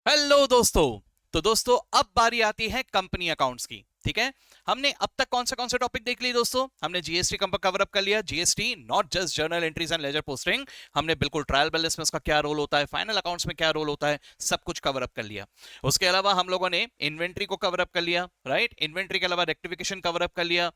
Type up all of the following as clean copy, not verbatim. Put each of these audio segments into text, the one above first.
Hello दोस्तों। तो दोस्तों अब बारी आती है कंपनी अकाउंट्स की। ठीक है, हमने अब तक कौन से टॉपिक देख लिए दोस्तों? हमने जीएसटी कवर अप कर लिया। GST not just journal entries and ledger posting, हमने बिल्कुल ट्रायल बैलेंस में उसका क्या रोल होता है, फाइनल अकाउंट्स में क्या रोल होता है, सब कुछ कवर अप कर लिया। उसके अलावा हम लोगों ने इन्वेंट्री को कवर अप कर लिया, राइट। इन्वेंट्री के अलावा रेक्टिफिकेशन कवर अप कर लिया,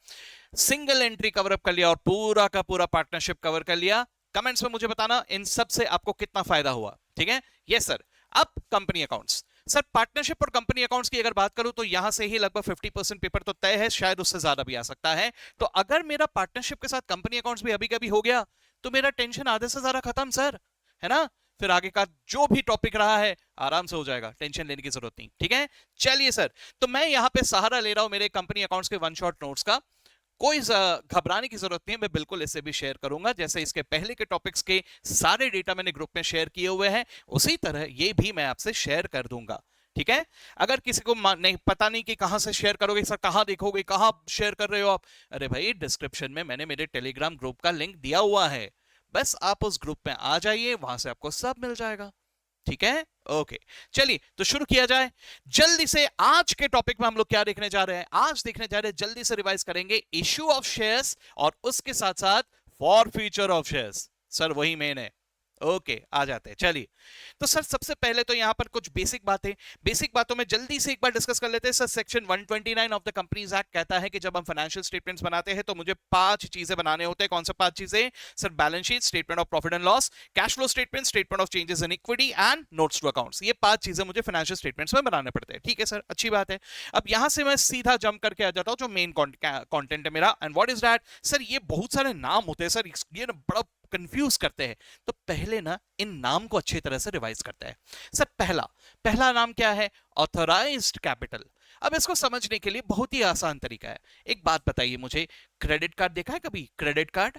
सिंगल एंट्री कवर अप कर लिया और पूरा का पूरा पार्टनरशिप कवर कर लिया। कमेंट्स में मुझे बताना इन सब से आपको कितना फायदा हुआ। ठीक है, यस सर। अब कंपनी अकाउंट्स। सर पार्टनरशिप और कंपनी अकाउंट्स की अगर बात करूं तो यहां से ही लगभग 50% पेपर तो तय है, शायद उससे ज्यादा भी आ सकता है। तो अगर मेरा पार्टनरशिप के साथ कंपनी अकाउंट्स भी अभी कभी हो गया तो मेरा टेंशन आधे से ज्यादा खत्म सर, है ना। फिर आगे का जो भी टॉपिक रहा है आराम से हो जाएगा, टेंशन लेने की जरूरत नहीं। ठीक है, चलिए सर। तो मैं यहां पे सहारा ले रहा हूं मेरे कंपनी अकाउंट्स के वन शॉट नोट्स का। कोई घबराने की जरूरत नहीं है, मैं बिल्कुल इसे भी शेयर करूंगा। जैसे इसके पहले के टॉपिक्स के सारे डेटा मैंने ग्रुप में शेयर किए हुए हैं, उसी तरह ये भी मैं आपसे शेयर कर दूंगा। ठीक है, अगर किसी को नहीं पता नहीं कि कहां से शेयर करोगे सर, कहां देखोगे, कहां शेयर कर रहे हो आप, अरे भाई डिस्क्रिप्शन में मैंने मेरे टेलीग्राम ग्रुप का लिंक दिया हुआ है, बस आप उस ग्रुप में आ जाइए, वहां से आपको सब मिल जाएगा। ठीक है, ओके। चलिए तो शुरू किया जाए जल्दी से। आज के टॉपिक में हम लोग क्या देखने जा रहे हैं? आज देखने जा रहे हैं, जल्दी से रिवाइज करेंगे, इश्यू ऑफ शेयर्स और उसके साथ साथ for future of shares. Sir वही मेन है। ओके, आ जाते हैं। चलिए तो सर सबसे पहले तो यहां पर कुछ बेसिक बातों में जल्दी से एक बार डिस्कस कर लेते हैं। Sir section 129 of the companies act कहता है कि जब हम फाइनेंशियल स्टेटमेंट्स बनाते हैं तो मुझे 5 चीजें बनाने होते हैं। कौन सा 5 चीजें sir? Balance sheet, statement of profit and loss, cash flow statement, statement of changes in equity and notes to accounts. ये 5 चीजें मुझे फाइनेंशियल स्टेटमेंट्स में बनाने पड़ते हैं। ठीक है सर, अच्छी बात है। अब यहां से मैं सीधा जंप करके आ जाता हूं जो मेन कंटेंट है मेरा। And what is that? Sir ये बहुत सारे नाम होते हैं सर, ये ना बड़ा कंफ्यूज करते हैं। तो पहले ना इन नाम को अच्छी तरह से रिवाइज करते हैं। सर पहला नाम क्या है? Authorised capital. अब इसको समझने के लिए बहुत ही आसान तरीका है। एक बात बताइए मुझे, क्रेडिट कार्ड देखा है कभी? क्रेडिट कार्ड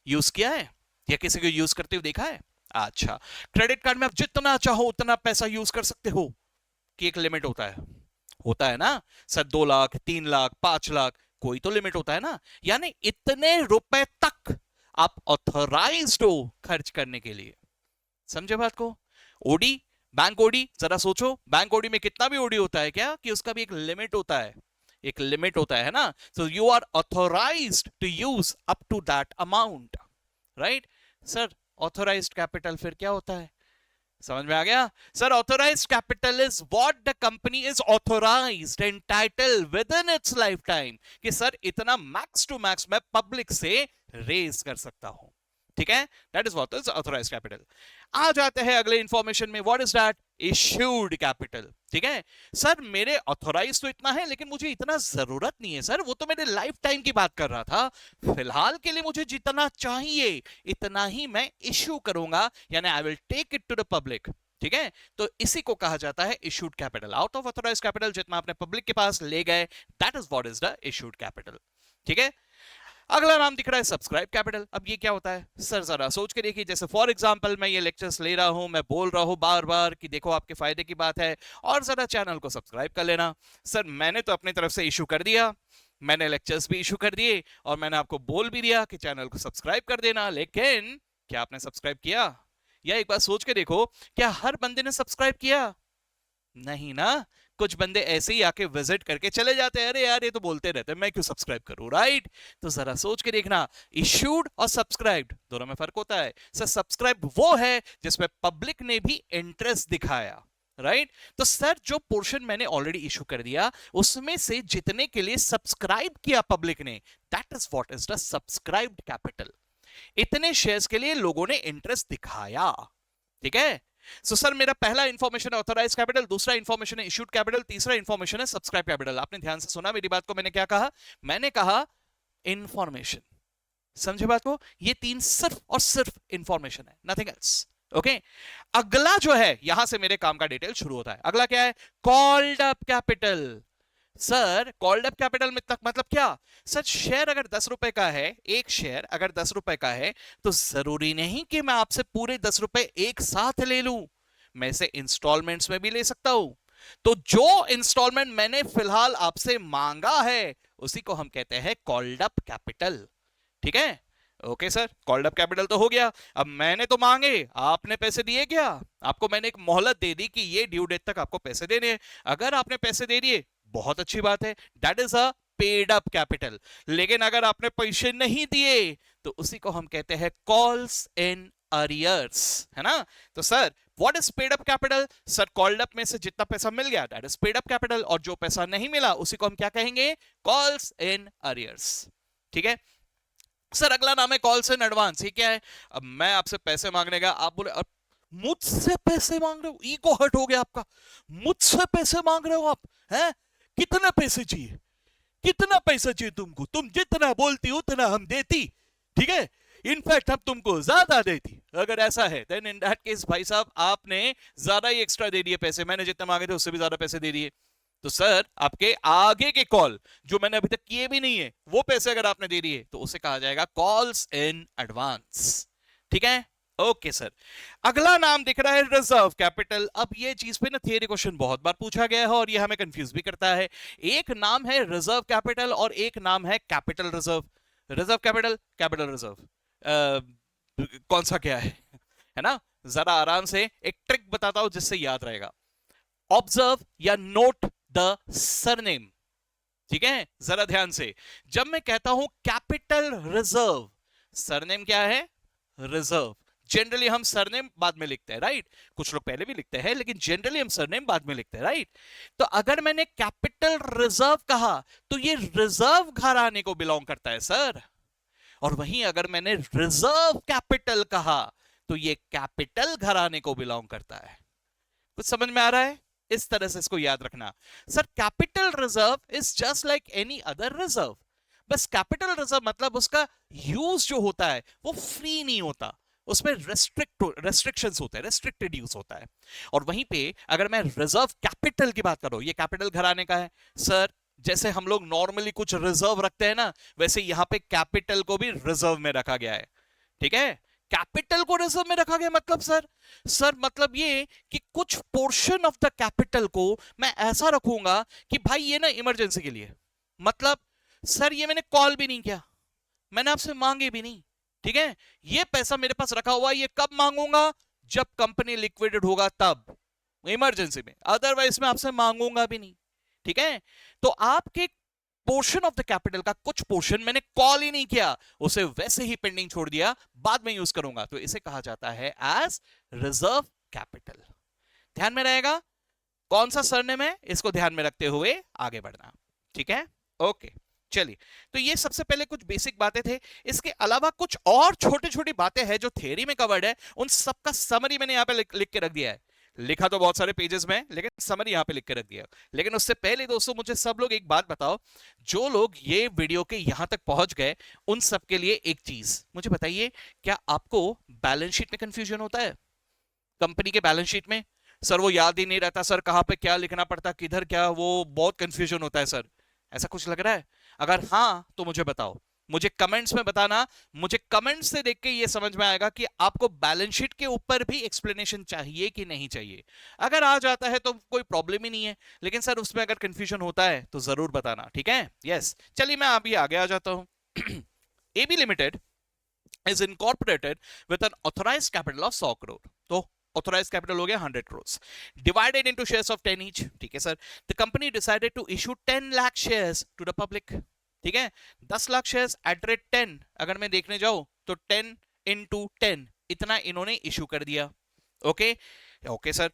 यूज किया है या किसी को यूज करते हुए देखा है? अच्छा, क्रेडिट कार्ड में आप जितना चाहो उतना पैसा यूज कर सकते हो कि एक लिमिट होता है ना सर? 2 लाख, 3 लाख, 5 लाख, कोई तो लिमिट होता है ना। यानी इतने रुपए तक आप ऑथराइज्ड हो खर्च करने के लिए। समझे बात को? ओडी, बैंक ओडी, जरा सोचो, बैंक ओडी में कितना भी ओडी होता है क्या कि उसका भी एक लिमिट होता है? एक लिमिट होता है ना। So you are authorised to use up to that amount, right. Sir authorised capital फिर क्या होता है? समझ में आ गया? Sir authorised capital is what the company is authorised entitle within its lifetime, कि सर इतना मैक्स टू मैक्स मैं पब्लिक से रेज कर सकता हूं। ठीक है, that is what is authorised capital. आ जाते हैं अगले इंफॉर्मेशन में, what is that? Issued capital. ठीक है, सर मेरे ऑथोराइज तो इतना है लेकिन मुझे इतना जरूरत नहीं है सर, वो तो मेरे लाइफ टाइम की बात कर रहा था। फिलहाल के लिए मुझे जितना चाहिए इतना ही मैं इश्यू करूंगा, यानी I will take it to the public. ठीक है, तो इसी को कहा जाता है issued capital. Out of authorised capital जितना अपने पब्लिक के पास ले गए, that is what is the issued capital. ठीक है, अगला नाम दिख रहा है सब्सक्राइब कैपिटल। अब ये क्या होता है सर? जरा सोच के देखिए। जैसे फॉर एग्जांपल मैं ये लेक्चर्स ले रहा हूं, मैं बोल रहा हूं बार बार कि देखो आपके फायदे की बात है और जरा चैनल को सब्सक्राइब कर लेना। सर मैंने तो अपनी तरफ से इशू कर दिया, मैंने लेक्चर्स भी इशू कर दिए और मैंने आपको बोल भी दिया कि चैनल को सब्सक्राइब कर देना, लेकिन क्या आपने सब्सक्राइब किया? या एक बार सोच के देखो, क्या हर बंदे ने सब्सक्राइब किया? नहीं ना। कुछ बंदे ऐसे ही आके विजिट करके चले जाते हैं, अरे यार ये तो बोलते रहते हैं, मैं क्यों सब्सक्राइब करूं, राइट। तो जरा सोच के देखना, इश्यूड और सब्सक्राइब्ड दोनों में फर्क होता है। सर सब्सक्राइब वो है जिसमें पब्लिक ने भी इंटरेस्ट दिखाया, राइट। तो सर जो पोर्शन मैंने ऑलरेडी इशू कर दिया उसमें से जितने के लिए सब्सक्राइब किया पब्लिक ने, that is what is the subscribed capital. इतने शेयर्स के लिए लोगों ने इंटरेस्ट दिखाया। ठीक है, सो सर मेरा पहला इंफॉर्मेशन है ऑथराइज कैपिटल, दूसरा इंफॉर्मेशन है इशूड कैपिटल, तीसरा इंफॉर्मेशन है सब्सक्राइब कैपिटल। आपने ध्यान से सुना मेरी बात को? मैंने क्या कहा? मैंने कहा इंफॉर्मेशन। समझे बात को? ये 3 सिर्फ और सिर्फ इंफॉर्मेशन है, नथिंग एल्स। ओके, अगला जो है यहां से मेरे काम का डिटेल शुरू होता है। अगला क्या है? Called up capital. Sir called up capital में तक मतलब क्या? सर शेयर अगर 10 रुपए का है, एक शेयर अगर 10 रुपए का है तो जरूरी नहीं कि मैं आपसे पूरे 10 रुपए एक साथ ले लूं, मैं इसे इंस्टॉलमेंट्स में भी ले सकता हूं। तो जो इंस्टॉलमेंट मैंने फिलहाल आपसे मांगा है उसी को हम कहते हैं कॉल्ड अप कैपिटल। ठीक है, okay sir, called up capital तो हो गया। अब मैंने तो मांगे, आपने पैसे दिए क्या? आपको मैंने एक मोहलत दे दी कि ये ड्यू डेट तक आपको पैसे देने हैं। अगर आपने पैसे दे दिए, बहुत अच्छी बात है, that is a paid up capital. लेकिन अगर आपने पैसे नहीं दिए तो उसी को हम कहते हैं कॉल्स इन अरियर्स, है ना? तो sir what is paid up capital? Sir called up में से जितना पैसा मिल गया that is paid up capital, और जो पैसा नहीं मिला उसी को हम क्या कहेंगे? Calls in arrears. ठीक है सर, अगला नाम है कॉल्स इन एडवांस। ये क्या है? अब मैं आपसे पैसे मांगने का, आप बोले मुझसे पैसे मांग रहे हो, ईगो हर्ट हो गया आपका। मुझसे पैसे मांग रहे हो आप, हैं? कितने पैसे चाहिए? कितना पैसा चाहिए तुमको? तुम जितना बोलती उतना हम देती, ठीक है? इनफैक्ट हम तुमको ज्यादा देती। अगर ऐसा है देन इन दैट केस भाई साहब आपने ज्यादा ही एक्स्ट्रा दे दिए पैसे, मैंने जितना मांगे थे उससे भी ज्यादा पैसे दे दिए। तो सर आपके आगे के कॉल जो मैंने अभी तक किए भी नहीं है वो पैसे अगर आपने दे दिए तो उसे कहा जाएगा कॉल्स इन एडवांस। ठीक है, ओके सर। अगला नाम दिख रहा है रिजर्व कैपिटल। अब ये चीज पे ना थियरी क्वेश्चन बहुत बार पूछा गया है और ये हमें कंफ्यूज भी करता है। एक नाम है रिजर्व कैपिटल और एक नाम है capital reserve. Reserve capital, capital reserve, कौन सा क्या है ना? जरा आराम से एक ट्रिक बताता हूं जिससे याद रहेगा। ऑब्जर्व या नोट द सरनेम। ठीक है, जरा ध्यान से। जब मैं कहता हूं कैपिटल रिजर्व, सरनेम क्या है? रिजर्व। जनरली हम सरनेम बाद में लिखते हैं, राइट? कुछ लोग पहले भी लिखते हैं लेकिन जनरली हम सरनेम बाद में लिखते हैं, राइट? तो अगर मैंने कैपिटल रिजर्व कहा तो ये रिजर्व घराने को बिलोंग करता है सर। और वहीं अगर मैंने रिजर्व कैपिटल कहा तो ये कैपिटल घराने को बिलोंग करता है। कुछ समझ में आ रहा है? इस तरह से इसको याद रखना। Sir capital reserve is just like any other reserve. बस कैपिटल रिजर्व मतलब उसका यूज जो होता है वो फ्री नहीं होता, उसमें रेस्ट्रिक्शंस होते हैं, रेस्ट्रिक्टेड यूज होता है। और वहीं पे अगर मैं रिजर्व कैपिटल की बात करूं, ये कैपिटल घराने का है सर। जैसे हम लोग नॉर्मली कुछ रिजर्व रखते हैं ना, वैसे यहां पे कैपिटल को भी रिजर्व में रखा गया है। ठीक है, कैपिटल को रिजर्व में रखा गया मतलब सर मतलब ये कि कुछ पोर्शन ऑफ द कैपिटल को मैं ऐसा रखूंगा कि भाई ये ना इमरजेंसी के लिए। मतलब सर ये मैंने कॉल भी नहीं किया, मैंने आपसे मांगे भी नहीं, ठीक है? ये पैसा मेरे पास रखा हुआ है, ये कब मांगूंगा? जब कंपनी लिक्विडेट होगा तब, इमरजेंसी में। अदरवाइज मैं आपसे मांगूंगा भी नहीं। ठीक है, तो आपके पोर्शन ऑफ द कैपिटल का कुछ पोर्शन मैंने कॉल ही नहीं किया, उसे वैसे ही पेंडिंग छोड़ दिया, बाद में यूज करूंगा, तो इसे कहा जाता है एज रिजर्व कैपिटल। ध्यान में रहेगा कौन सा सरनेम है, इसको ध्यान में रखते हुए आगे बढ़ना। ठीक है, ओके। चलिए, तो ये सबसे पहले कुछ बेसिक बातें थे। इसके अलावा कुछ और छोटी छोटी बातें हैं जो थ्योरी में कवर्ड है, उन सबका समरी मैंने यहां पे लिख के रख दिया है। लिखा तो बहुत सारे पेजेस में, लेकिन समरी यहां पे लिख के रख दिया। लेकिन उससे पहले दोस्तों मुझे सब लोग एक बात बताओ, जो लोग ये वीडियो के यहां तक पहुंच गए उन सब के लिए एक चीज मुझे बताइए, क्या आपको बैलेंस शीट में कंफ्यूजन होता है? कंपनी के बैलेंस शीट में सर वो याद ही नहीं रहता, सर कहां पे क्या लिखना पड़ता, किधर क्या, वो बहुत कंफ्यूजन होता है सर, ऐसा कुछ लग रहा है? अगर हां तो मुझे बताओ, मुझे कमेंट्स में बताना। मुझे कमेंट्स से देख के ये समझ में आएगा कि आपको बैलेंस शीट के ऊपर भी एक्सप्लेनेशन चाहिए कि नहीं चाहिए। अगर आ जाता है तो कोई प्रॉब्लम ही नहीं है, लेकिन सर उसमें अगर कंफ्यूजन होता है तो जरूर बताना, ठीक है? यस, चलिए मैं अभी आगे आ जाता हूं। AB limited is incorporated with an authorized capital of 100 crore. तो authorized capital हो गया 100 crores divided into shares of 10 each. ठीक है sir, the company decided to issue 10 lakh shares to the public. ठीक है, 10 लाख शेयर्स एट रेट 10 अगर मैं देखने जाऊं तो 10 into 10 इतना इन्होंने इशू कर दिया। ओके ओके सर,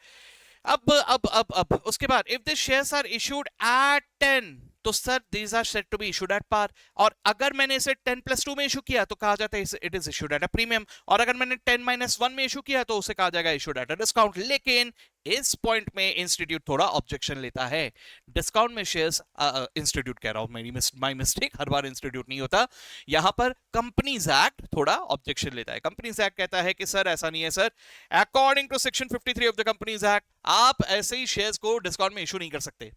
अब उसके बाद if this shares are issued at 10 तो sir these are set to be issued at par. और अगर मैंने इसे 10+2 में इशू किया तो कहा जाता है it is issued at a premium, और अगर मैंने 10-1 में इशू किया तो उसे कहा जाएगा इशूड एट अ डिस्काउंट। लेकिन इस पॉइंट में इंस्टीट्यूट थोड़ा ऑब्जेक्शन लेता है। डिस्काउंट में शेयर्स, इंस्टीट्यूट कह रहा हूं, my mistake, her bar institute नहीं होता, यहां पर कंपनीज एक्ट थोड़ा ऑब्जेक्शन लेता है। कंपनीज एक्ट कहता है कि सर ऐसा नहीं है sir, according to section 53 of the companies act आप ऐसे ही शेयर्स को डिस्काउंट में इशू नहीं कर सकते।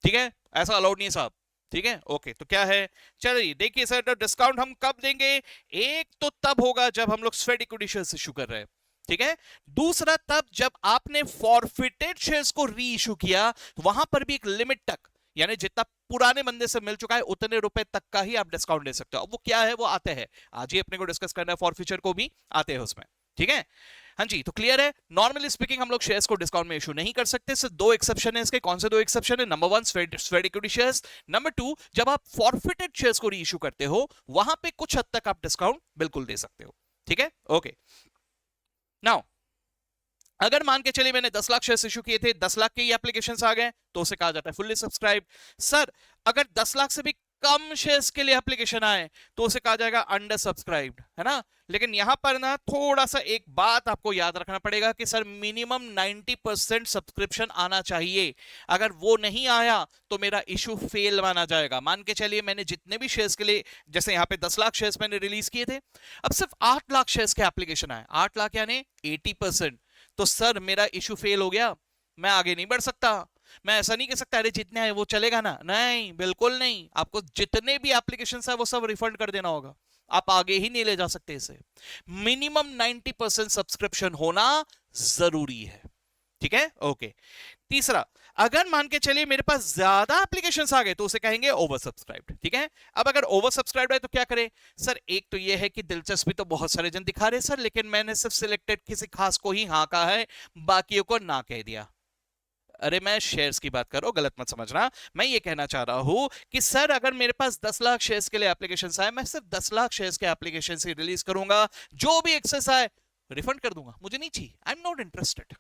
ठीक है, ऐसा अलाउड नहीं है साहब। ठीक है, ओके, तो क्या है, चलिए देखिए सर, तो डिस्काउंट हम कब देंगे? एक तो तब होगा जब हम लोग स्वेट इक्विटी शेयर्स इशू कर रहे हैं, ठीक है। दूसरा तब जब आपने फॉरफिटेड शेयर्स को री इशू किया, वहां पर भी एक लिमिट तक, यानी जितना पुराने बंदे से मिल चुका है उतने रुपए तक का ही आप डिस्काउंट ले सकते हो। अब वो क्या है वो आते हैं, आज ही अपने को डिस्कस करना है, फॉर फ्यूचर को भी आते हैं उसमें, ठीक है। हाँ जी, तो क्लियर है। नॉर्मली स्पीकिंग हम लोग शेयर्स को डिस्काउंट में इशू नहीं कर सकते। सिर्फ दो एक्सेप्शन है इसके। कौन से दो एक्सेप्शन है? Number one, sweat equity shares. Number two, जब आप फॉरफिटेड शेयर्स को रीइश्यू करते हो वहां पे कुछ हद तक आप डिस्काउंट बिल्कुल दे सकते हो, ठीक है। ओके, नाउ अगर मान के चलिए मैंने 10 लाख शेयर्स इशू किए थे, 10 लाख के ही एप्लीकेशंस आ गए, तो उसे कहा जाता है फुल्ली सब्सक्राइब। सर अगर 10 लाख से भी कम शेयर्स के लिए एप्लीकेशन आए तो उसे कहा जाएगा अंडर सब्सक्राइब्ड, है ना। लेकिन यहां पर ना थोड़ा सा एक बात आपको याद रखना पड़ेगा कि सर मिनिमम 90% सब्सक्रिप्शन आना चाहिए। अगर वो नहीं आया तो मेरा इशू फेल माना जाएगा। मान के चलिए मैंने जितने भी शेयर्स के लिए, जैसे यहां पे 10 लाख शेयर्स मैंने रिलीज किए थे, अब सिर्फ 8 लाख शेयर्स के एप्लीकेशन आए, 8 लाख यानी 80%, तो सर मेरा इशू फेल हो गया, मैं आगे नहीं बढ़ सकता। मैं ऐसा नहीं कह सकता अरे जितने आए वो चलेगा ना, नहीं बिल्कुल नहीं। आपको जितने भी एप्लीकेशंस है वो सब रिफंड कर देना होगा, आप आगे ही नहीं ले जा सकते इसे। मिनिमम 90% सब्सक्रिप्शन होना जरूरी है, ठीक है। ओके, तीसरा, अगर मान के चलिए मेरे पास ज्यादा एप्लीकेशंस आ गए तो उसे कहेंगे ओवर सब्सक्राइब्ड, ठीक है। अब अगर ओवर सब्सक्राइब्ड है तो क्या करें? सर एक तो ये है कि दिलचस्पी तो बहुत सारे जन दिखा रहे सर, लेकिन मैंने सिर्फ सिलेक्टेड किसी खास को ही हाँ कहा है, बाकियों को ना कह दिया। अरे मैं शेयर्स की बात कर रहा हूं, गलत मत समझना। मैं ये कहना चाह रहा हूं कि सर अगर मेरे पास 10 लाख शेयर्स के लिए एप्लीकेशंस आए, मैं सिर्फ 10 लाख शेयर्स के एप्लीकेशन ही रिलीज करूंगा, जो भी एक्सेस आए रिफंड कर दूंगा, मुझे नहीं चाहिए, आई एम नॉट इंटरेस्टेड,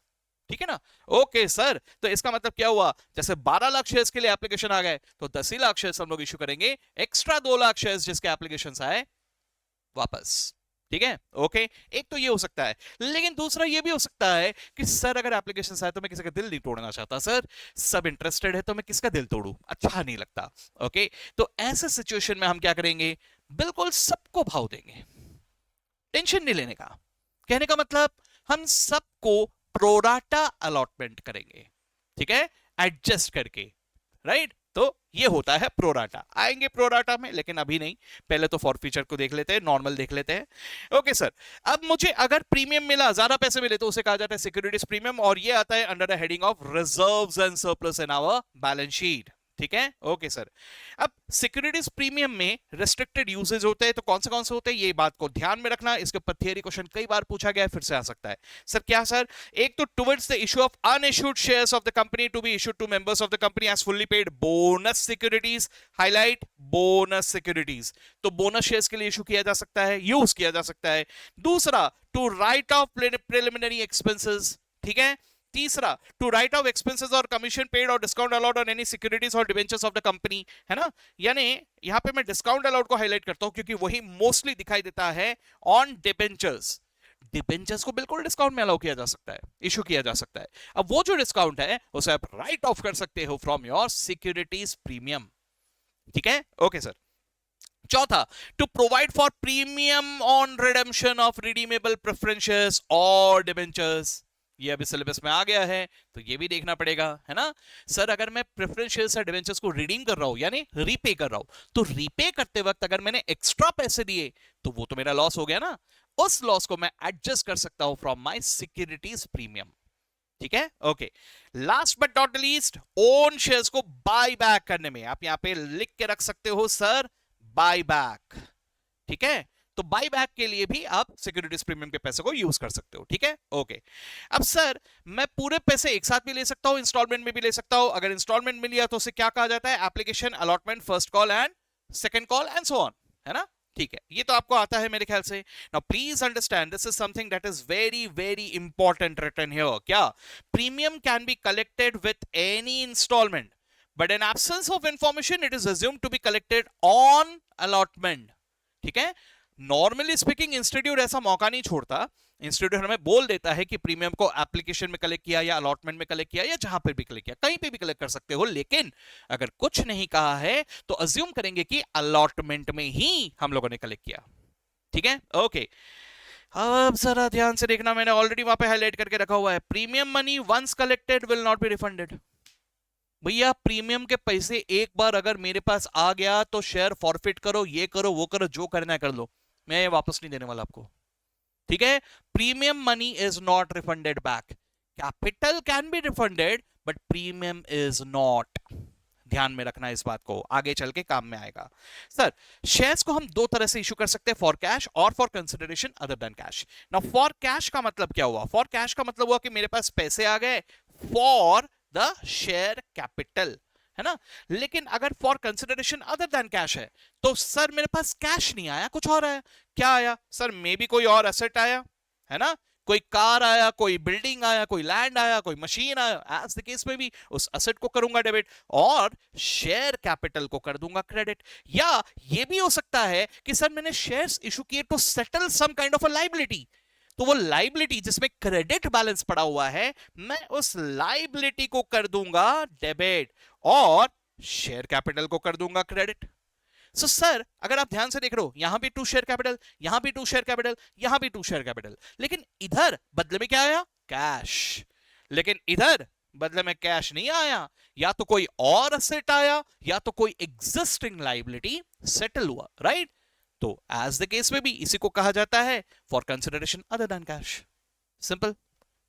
ठीक है ना। ओके सर, तो इसका मतलब क्या हुआ? जैसे 12 लाख शेयर्स के लिए एप्लीकेशन आ गए तो 10 ही लाख शेयर्स हम लोग इशू करेंगे, एक्स्ट्रा 2 लाख शेयर्स जिसके एप्लीकेशन आए वापस, ठीक है। ओके, एक तो ये हो सकता है, लेकिन दूसरा ये भी हो सकता है कि सर अगर एप्लीकेशन आए तो मैं किसी का दिल नहीं तोड़ना चाहता सर, सब इंटरेस्टेड है तो मैं किसका दिल तोड़ूं, अच्छा नहीं लगता। ओके, तो ऐसे सिचुएशन में हम क्या करेंगे? बिल्कुल सबको भाव देंगे, टेंशन नहीं लेने का। कहने का मतलब हम सबको प्रोराटा अलॉटमेंट करेंगे, ठीक है, एडजस्ट करके, राइट। तो ये होता है प्रोराटा, आएंगे प्रोराटा में, लेकिन अभी नहीं, पहले तो फॉर फीचर को देख लेते हैं, नॉर्मल देख लेते हैं। ओके सर, अब मुझे अगर प्रीमियम मिला, ज्यादा पैसे मिले, तो उसे कहा जाता है सिक्योरिटीज प्रीमियम, और ये आता है under the heading of reserves and surplus in our balance sheet, ठीक है। ओके सर, अब सिक्योरिटीज प्रीमियम में रेस्ट्रिक्टेड यूजेज होते हैं, तो कौन से होते हैं ये बात को ध्यान में रखना। इसके ऊपर थियरी क्वेश्चन कई बार पूछा गया है, फिर से आ सकता है। सर क्या सर? एक तो towards the issue of unissued shares of the company to be issued to members of the company as fully paid bonus securities, highlight bonus securities, तो बोनस शेयर्स के लिए इशू किया जा सकता है, यूज किया जा सकता है। दूसरा, to write off preliminary expenses, ठीक है। तीसरा, टू राइट ऑफ एक्सपेंसेस और कमीशन पेड और discount allowed on any securities और डिबेंचर्स ऑफ द कंपनी, है ना। यानी यहां पे मैं डिस्काउंट अलाउड को हाईलाइट करता हूं क्योंकि वही मोस्टली दिखाई देता है ऑन डिबेंचर्स। डिबेंचर्स को बिल्कुल डिस्काउंट में अलाउ किया जा सकता है, इशू किया जा सकता है। अब वो जो डिस्काउंट है उसे आप राइट ऑफ कर सकते हो फ्रॉम योर सिक्योरिटीज प्रीमियम, ठीक है। ओके सर, चौथा, to provide for premium on redemption of redeemable preferences और डिबेंचर्स, ये अभी सिलेबस में आ गया है तो ये भी देखना पड़ेगा, है ना। सर अगर मैं प्रेफरेंस शेयर्स या डिबेंचर्स को रिडीम कर रहा हूं यानी रीपे कर रहा हूं, तो रीपे करते वक्त अगर मैंने एक्स्ट्रा पैसे दिए तो वो तो मेरा लॉस हो गया ना, उस लॉस को मैं एडजस्ट कर सकता हूं फ्रॉम माय सिक्योरिटीज प्रीमियम, ठीक है। Okay, last but not least, own shares को बाय बैक करने में आप यहां पे लिख के रख सकते हो सर बाय बैक, ठीक है। तो बाय बैक के लिए भी आप सिक्योरिटीज प्रीमियम के पैसे को यूज कर सकते हो, ठीक है। ओके, अब सर मैं पूरे पैसे एक साथ भी ले सकता हूं, इंस्टॉलमेंट में भी ले सकता हूं। अगर इंस्टॉलमेंट में लिया तो उसे क्या कहा जाता है? Application allotment first call and second call and so on, है ना। ठीक है, ये तो आपको आता है मेरे ख्याल से। Now please understand this is something that is very very important written here. क्या? Premium can be collected with any instalment, but in absence of information it is assumed to be collected on allotment, ठीक है। Normally speaking institute ऐसा मौका नहीं छोड़ता, institute हमें बोल देता है कि प्रीमियम को एप्लीकेशन में कलेक्ट किया या अलॉटमेंट में कलेक्ट किया या जहां पर भी कलेक्ट किया, कहीं पे भी कलेक्ट कर सकते हो। लेकिन अगर कुछ नहीं कहा है तो अज्यूम करेंगे कि अलॉटमेंट में ही हम लोगों ने कलेक्ट किया, ठीक है। ओके, अब जरा ध्यान से देखना, मैंने ऑलरेडी वहां पे हाईलाइट करके रखा हुआ है, premium money once collected will not be refunded. भैया प्रीमियम के पैसे एक बार अगर मेरे पास आ गया तो शेयर फॉरफिट करो, ये करो वो करो, जो करना है कर लो, मैं ये वापस नहीं देने वाला आपको, ठीक है। Premium money is not refunded back, capital can be refunded but premium is not, ध्यान में रखना इस बात को, आगे चल के काम में आएगा। सर शेयर्स को हम दो तरह से इशू कर सकते हैं, फॉर कैश और for consideration other than cash. Now for cash का मतलब क्या हुआ? फॉर कैश का मतलब हुआ कि मेरे पास पैसे आ गए फॉर द शेयर कैपिटल, है ना। लेकिन अगर for consideration other than cash है तो सर मेरे पास कैश नहीं आया, कुछ और आया। क्या आया? सर मे बी कोई और एसेट आया, है ना, कोई कार आया, कोई बिल्डिंग आया, कोई लैंड आया, कोई मशीन आया। एज द केस में भी उस एसेट को करूंगा डेबिट और शेयर कैपिटल को कर दूंगा क्रेडिट। या ये भी हो सकता है कि सर मैंने शेयर्स इशू किए to settle some kind of a liability, तो वो लाइबिलिटी जिसमें क्रेडिट बैलेंस पड़ा हुआ है, मैं उस लाइबिलिटी को कर दूंगा डेबिट और शेयर कैपिटल को कर दूंगा क्रेडिट। सो सर अगर आप ध्यान से देख रहे हो, यहां भी टू शेयर कैपिटल, यहां भी टू शेयर कैपिटल, यहां भी टू शेयर कैपिटल, लेकिन इधर बदले में क्या आया? कैश। लेकिन इधर बदले में कैश नहीं आया, या तो कोई और असेट आया या तो कोई एग्जिस्टिंग लाइबिलिटी सेटल हुआ, राइट। तो एज द केस में भी इसी को कहा जाता है for consideration other than cash. Simple,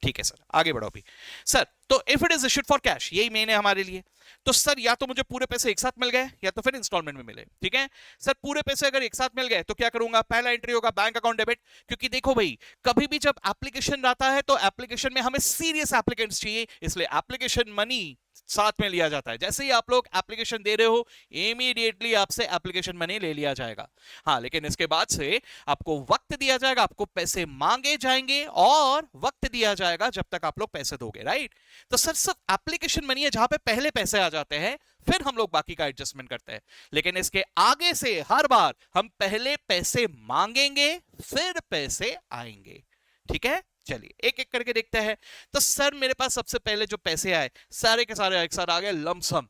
ठीक है सर, आगे बढ़ो अभी। सर तो if it is issued for cash, यही मेन है हमारे लिए, तो सर या तो मुझे पूरे पैसे एक साथ मिल गए या तो फिर इंस्टॉलमेंट में मिले, ठीक है। सर पूरे पैसे अगर एक साथ मिल गए तो क्या करूंगा? पहला एंट्री होगा बैंक अकाउंट डेबिट, क्योंकि देखो भाई कभी भी जब एप्लीकेशन आता है तो एप्लीकेशन में हमें सीरियस एप्लीकेंट्स चाहिए, इसलिए एप्लीकेशन मनी साथ में लिया जाता है। जैसे ही आप लोग एप्लीकेशन दे रहे हो इमीडिएटली आपसे एप्लीकेशन मनी ले लिया जाएगा। हाँ, लेकिन इसके बाद से आपको वक्त दिया जाएगा, आपको पैसे मांगे जाएंगे और वक्त दिया जाएगा जब तक आप लोग पैसे दोगे, राइट। तो सर सब एप्लीकेशन मनी है जहां पे पहले पैसे आ जाते हैं, फिर हम लोग बाकी का एडजस्टमेंट करते हैं। लेकिन इसके आगे से हर बार हम पहले पैसे मांगेंगे फिर पैसे आएंगे, ठीक है। चलिए एक एक करके देखते हैं। तो सर मेरे पास सबसे पहले जो पैसे आए सारे के सारे एक साथ आ गए लमसम,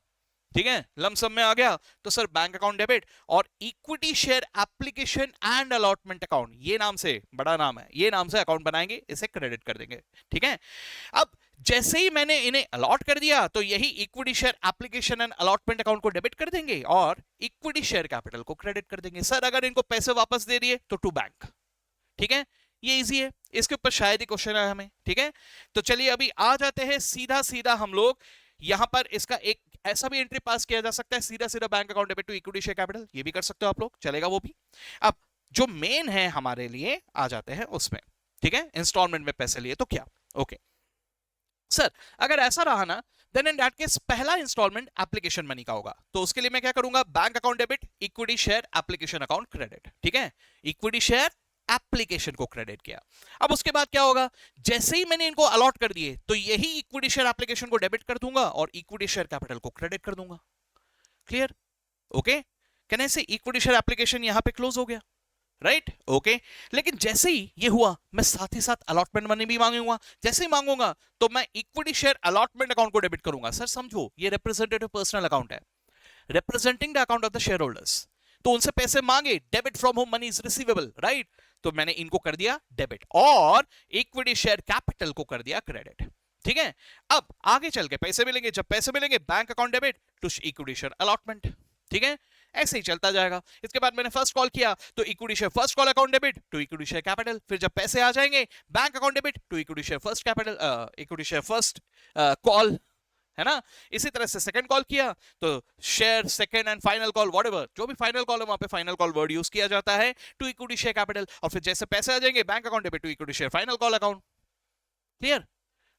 ठीक है, लमसम में आ गया। तो सर बैंक अकाउंट डेबिट और equity share application and allotment account, ये नाम से बड़ा नाम है, ये नाम से अकाउंट बनाएंगे, इसे क्रेडिट कर देंगे, ठीक है। अब जैसे ही मैंने इन्हें अलॉट कर दिया तो यही equity share application and allotment account को डेबिट कर देंगे और इक्विटी शेयर कैपिटल को क्रेडिट कर देंगे। सर अगर इनको पैसे वापस दे दिए तो टू बैंक, ठीक है, ये इजी है, इसके ऊपर शायद ही क्वेश्चन है हमें, ठीक है। तो चलिए अभी आ जाते हैं सीधा सीधा हम लोग यहां पर इसका एक ऐसा भी एंट्री पास किया जा सकता है, सीधा सीधा bank account debit to equity share capital, ये भी कर सकते हो आप लोग, चलेगा वो भी। अब जो मेन है हमारे लिए आ जाते हैं उसमें, ठीक है, इंस्टॉलमेंट में पैसे लिए तो क्या, ओके। सर अगर ऐसा रहा ना देन इन दैट केस पहला इंस्टॉलमेंट एप्लीकेशन मनी का होगा, तो उसके लिए मैं क्या करूंगा? Bank account debit equity share application account credit, ठीक है, इक्विटी शेयर एप्लीकेशन को क्रेडिट किया। अब उसके बाद क्या होगा? जैसे ही मैंने इनको अलॉट कर दिए तो यही इक्विटी शेयर एप्लीकेशन को डेबिट कर दूंगा और इक्विटी शेयर कैपिटल को क्रेडिट कर दूंगा। क्लियर? ओके, कैन आई से इक्विटी शेयर एप्लीकेशन यहां पे क्लोज हो गया, राइट, ओके। लेकिन जैसे ही ये हुआ मैं साथ ही साथ अलॉटमेंट मनी भी मांगूंगा, जैसे ही मांगूंगा तो मैं इक्विटी शेयर अलॉटमेंट अकाउंट को डेबिट करूंगा। सर समझो ये रिप्रेजेंटेटिव पर्सनल अकाउंट है, representing the account of the share holders, तो उनसे पैसे मांगे, debit from home money is receivable, right, तो मैंने इनको कर दिया डेबिट और इक्विटी शेयर कैपिटल को कर दिया क्रेडिट, ठीक है। अब आगे चल के पैसे मिलेंगे, जब पैसे मिलेंगे bank account debit to equity share allotment, ठीक है, ऐसे ही चलता जाएगा। इसके बाद मैंने फर्स्ट कॉल किया तो equity share first call account debit to equity share capital, फिर जब पैसे आ जाएंगे bank account debit to equity share first capital, equity share first call, है ना। इसी तरह से सेकंड कॉल किया तो share second and final call, whatever जो भी फाइनल कॉल है वहां पे फाइनल कॉल वर्ड यूज किया जाता है टू इक्विटी शेयर कैपिटल, और फिर जैसे पैसे आ जाएंगे bank account debit to equity share final call account. Clear?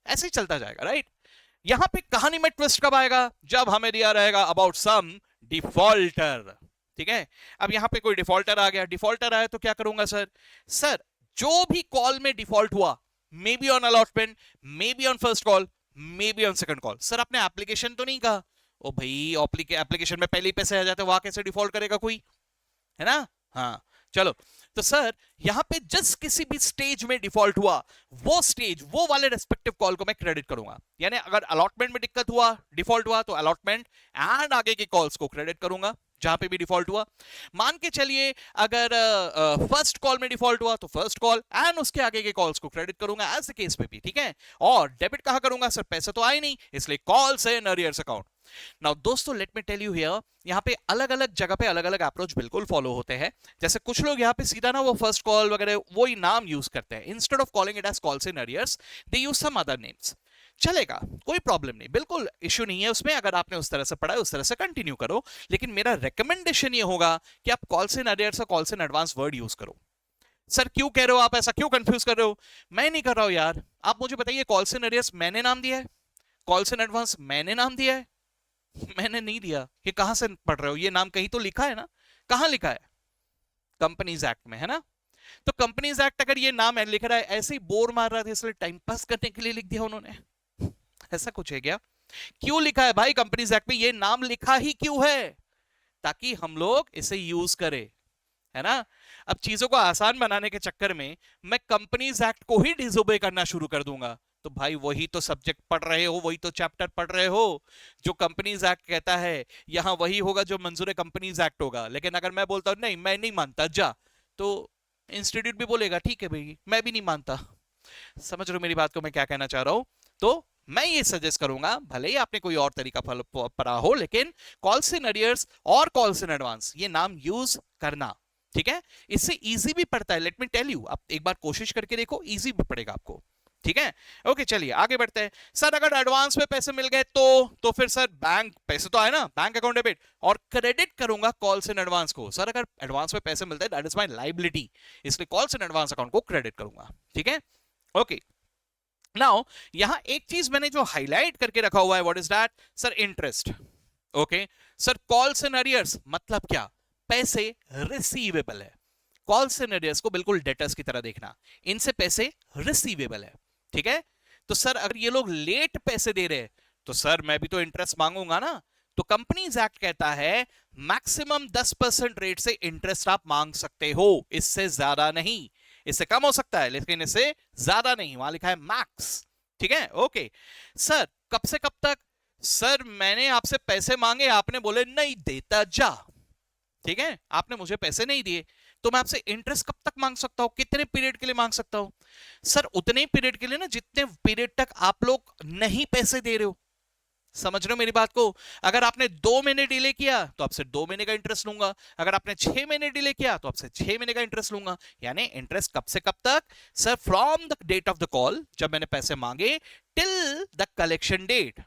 ऐसे ही चलता जाएगा, राइट। यहां पे कहानी में ट्विस्ट कब आएगा? जब हमें दिया रहेगा अबाउट सम डिफॉल्टर, ठीक है। अब यहां पे कोई डिफॉल्टर आ गया, डिफॉल्टर आया तो क्या करूंगा? सर जो भी कॉल में डिफॉल्ट हुआ, may be on allotment, may be on first call, may be on second call, sir आपने एप्लीकेशन तो नहीं कहा, ओ भाई एप्लीकेशन में पहले ही पैसे आ जाते, वहां कैसे डिफॉल्ट करेगा कोई, है ना। हाँ चलो, तो सर यहां पे जस्ट किसी भी स्टेज में डिफॉल्ट हुआ, वो स्टेज वो वाले रेस्पेक्टिव कॉल को मैं क्रेडिट करूंगा। यानी अगर अलॉटमेंट में दिक्कत हुआ, डिफॉल्ट हुआ, तो अलॉटमेंट एंड आगे के कॉल्स को क्रेडिट करूंगा जहां पे भी डिफॉल्ट हुआ। मान के चलिए अगर फर्स्ट कॉल में डिफॉल्ट हुआ तो फर्स्ट कॉल एंड उसके आगे के कॉल्स को क्रेडिट करूंगा एज द केस पे भी, ठीक है। और डेबिट कहां करूंगा? सर पैसे तो आए नहीं, इसलिए calls and arrears account. Now दोस्तों let me tell you here, यहाँ पे अलग अलग जगह पे अलग अलग अप्रोच बिल्कुल फॉलो होते हैं। जैसे कुछ लोग यहाँ पे सीधा ना वो फर्स्ट कॉल वगैरह वो ही नाम यूज करते हैं, instead of calling it as calls in arrears they use some other names. चलेगा, कोई प्रॉब्लम नहीं, बिल्कुल इश्यू नहीं है उसमें। अगर आपने उस तरह से पढ़ा है उस तरह से कंटिन्यू करो, लेकिन मेरा रिकमेंडेशन ये होगा कि आप कॉल्स इन अरियर्स और calls in advance word use करो। सर क्यों कह रहे हो आप ऐसा, क्यों कंफ्यूज कर रहे हो? मैं नहीं कर रहा हूं यार, आप मुझे बताइए, कॉल्स इन अरियर्स मैंने नाम दिया है, कॉल्स इन एडवांस मैंने नाम दिया है? मैंने नहीं दिया। ये कहां से पढ़ रहे हो? ये नाम कहीं तो लिखा है ना? कहां लिखा है? कंपनीज एक्ट में है ना? तो कंपनीज एक्ट अगर ये नाम है लिख रहा है, ऐसे ही बोर मार रहा था इसलिए टाइम पास करने के लिए लिख दिया उन्होंने, ऐसा कुछ है क्या? क्यों लिखा है भाई कंपनीज एक्ट में? ये नाम लिखा ही क्यों है? ताकि हम लोग इसे यूज करें, है ना? अब चीजों को आसान बनाने के चक्कर में मैं कंपनीज एक्ट को ही डिसोबे करना शुरू कर दूंगा, तो भाई वही तो सब्जेक्ट पढ़ रहे हो, वही तो चैप्टर पढ़ रहे हो जो कंपनीज एक्ट कहता है, यहां वही होगा जो मंजूर कंपनीज एक्ट होगा। लेकिन अगर मैं बोलता हूं नहीं मैं नहीं मानता जा, तो इंस्टीट्यूट भी बोलेगा ठीक है भाई मैं भी नहीं मानता। समझ रहे हो मेरी बात को मैं क्या कहना चाह रहा हूं? तो मैं ये सजेस्ट करूंगा, भले ही आपने कोई और तरीका पढ़ा हो, लेकिन कॉल्स इन अरियर्स और कॉल्स इन एडवांस ये नाम यूज करना, ठीक है? इससे इजी भी पड़ता है, लेट मी टेल यू। आप एक बार कोशिश करके देखो, इजी भी पड़ेगा आपको, ठीक है? ओके चलिए आगे बढ़ते हैं। सर अगर एडवांस में पैसे मिल गए तो फिर सर बैंक पैसे तो आए ना, बैंक अकाउंट डेबिट, और क्रेडिट करूंगा कॉल्स इन एडवांस को। सर अगर एडवांस में पैसे मिलते हैं दैट इज माय लायबिलिटी, इसलिए कॉल्स इन एडवांस अकाउंट को क्रेडिट करूंगा, ठीक है? ओके नाउ यहां एक चीज मैंने जो हाईलाइट करके रखा हुआ है, what is that? Sir interest. Okay sir calls in arrears मतलब क्या? पैसे रिसीवेबल है। कॉल्स इन अरियर्स को बिल्कुल डेटर्स की तरह देखना, इनसे पैसे रिसीवेबल है, ठीक है? तो सर अगर ये लोग लेट पैसे दे रहे हैं तो सर मैं भी तो इंटरेस्ट मांगूंगा ना। तो कंपनीज एक्ट कहता है मैक्सिमम 10% रेट से इंटरेस्ट आप मांग सकते हो, इससे ज्यादा नहीं। इससे कम हो सकता है लेकिन इससे ज्यादा नहीं, वहां लिखा है मैक्स, ठीक है? ओके सर कब से कब तक? सर मैंने आपसे पैसे मांगे, आपने बोले नहीं देता जा, ठीक है? आपने मुझे पैसे नहीं दिए तो मैं आपसे इंटरेस्ट कब तक मांग सकता हूं, कितने पीरियड के लिए मांग सकता हूं? सर उतने ही पीरियड के लिए ना जितने पीरियड तक आप लोग नहीं पैसे दे रहे हो। समझ रहे हो मेरी बात को? अगर आपने 2 महीने डिले किया तो आपसे 2 महीने का इंटरेस्ट लूंगा, अगर आपने 6 महीने डिले किया तो आपसे 6 महीने का इंटरेस्ट लूंगा। यानी इंटरेस्ट कब से कब तक? Sir from the date of the call, जब मैंने पैसे मांगे, टिल द कलेक्शन डेट,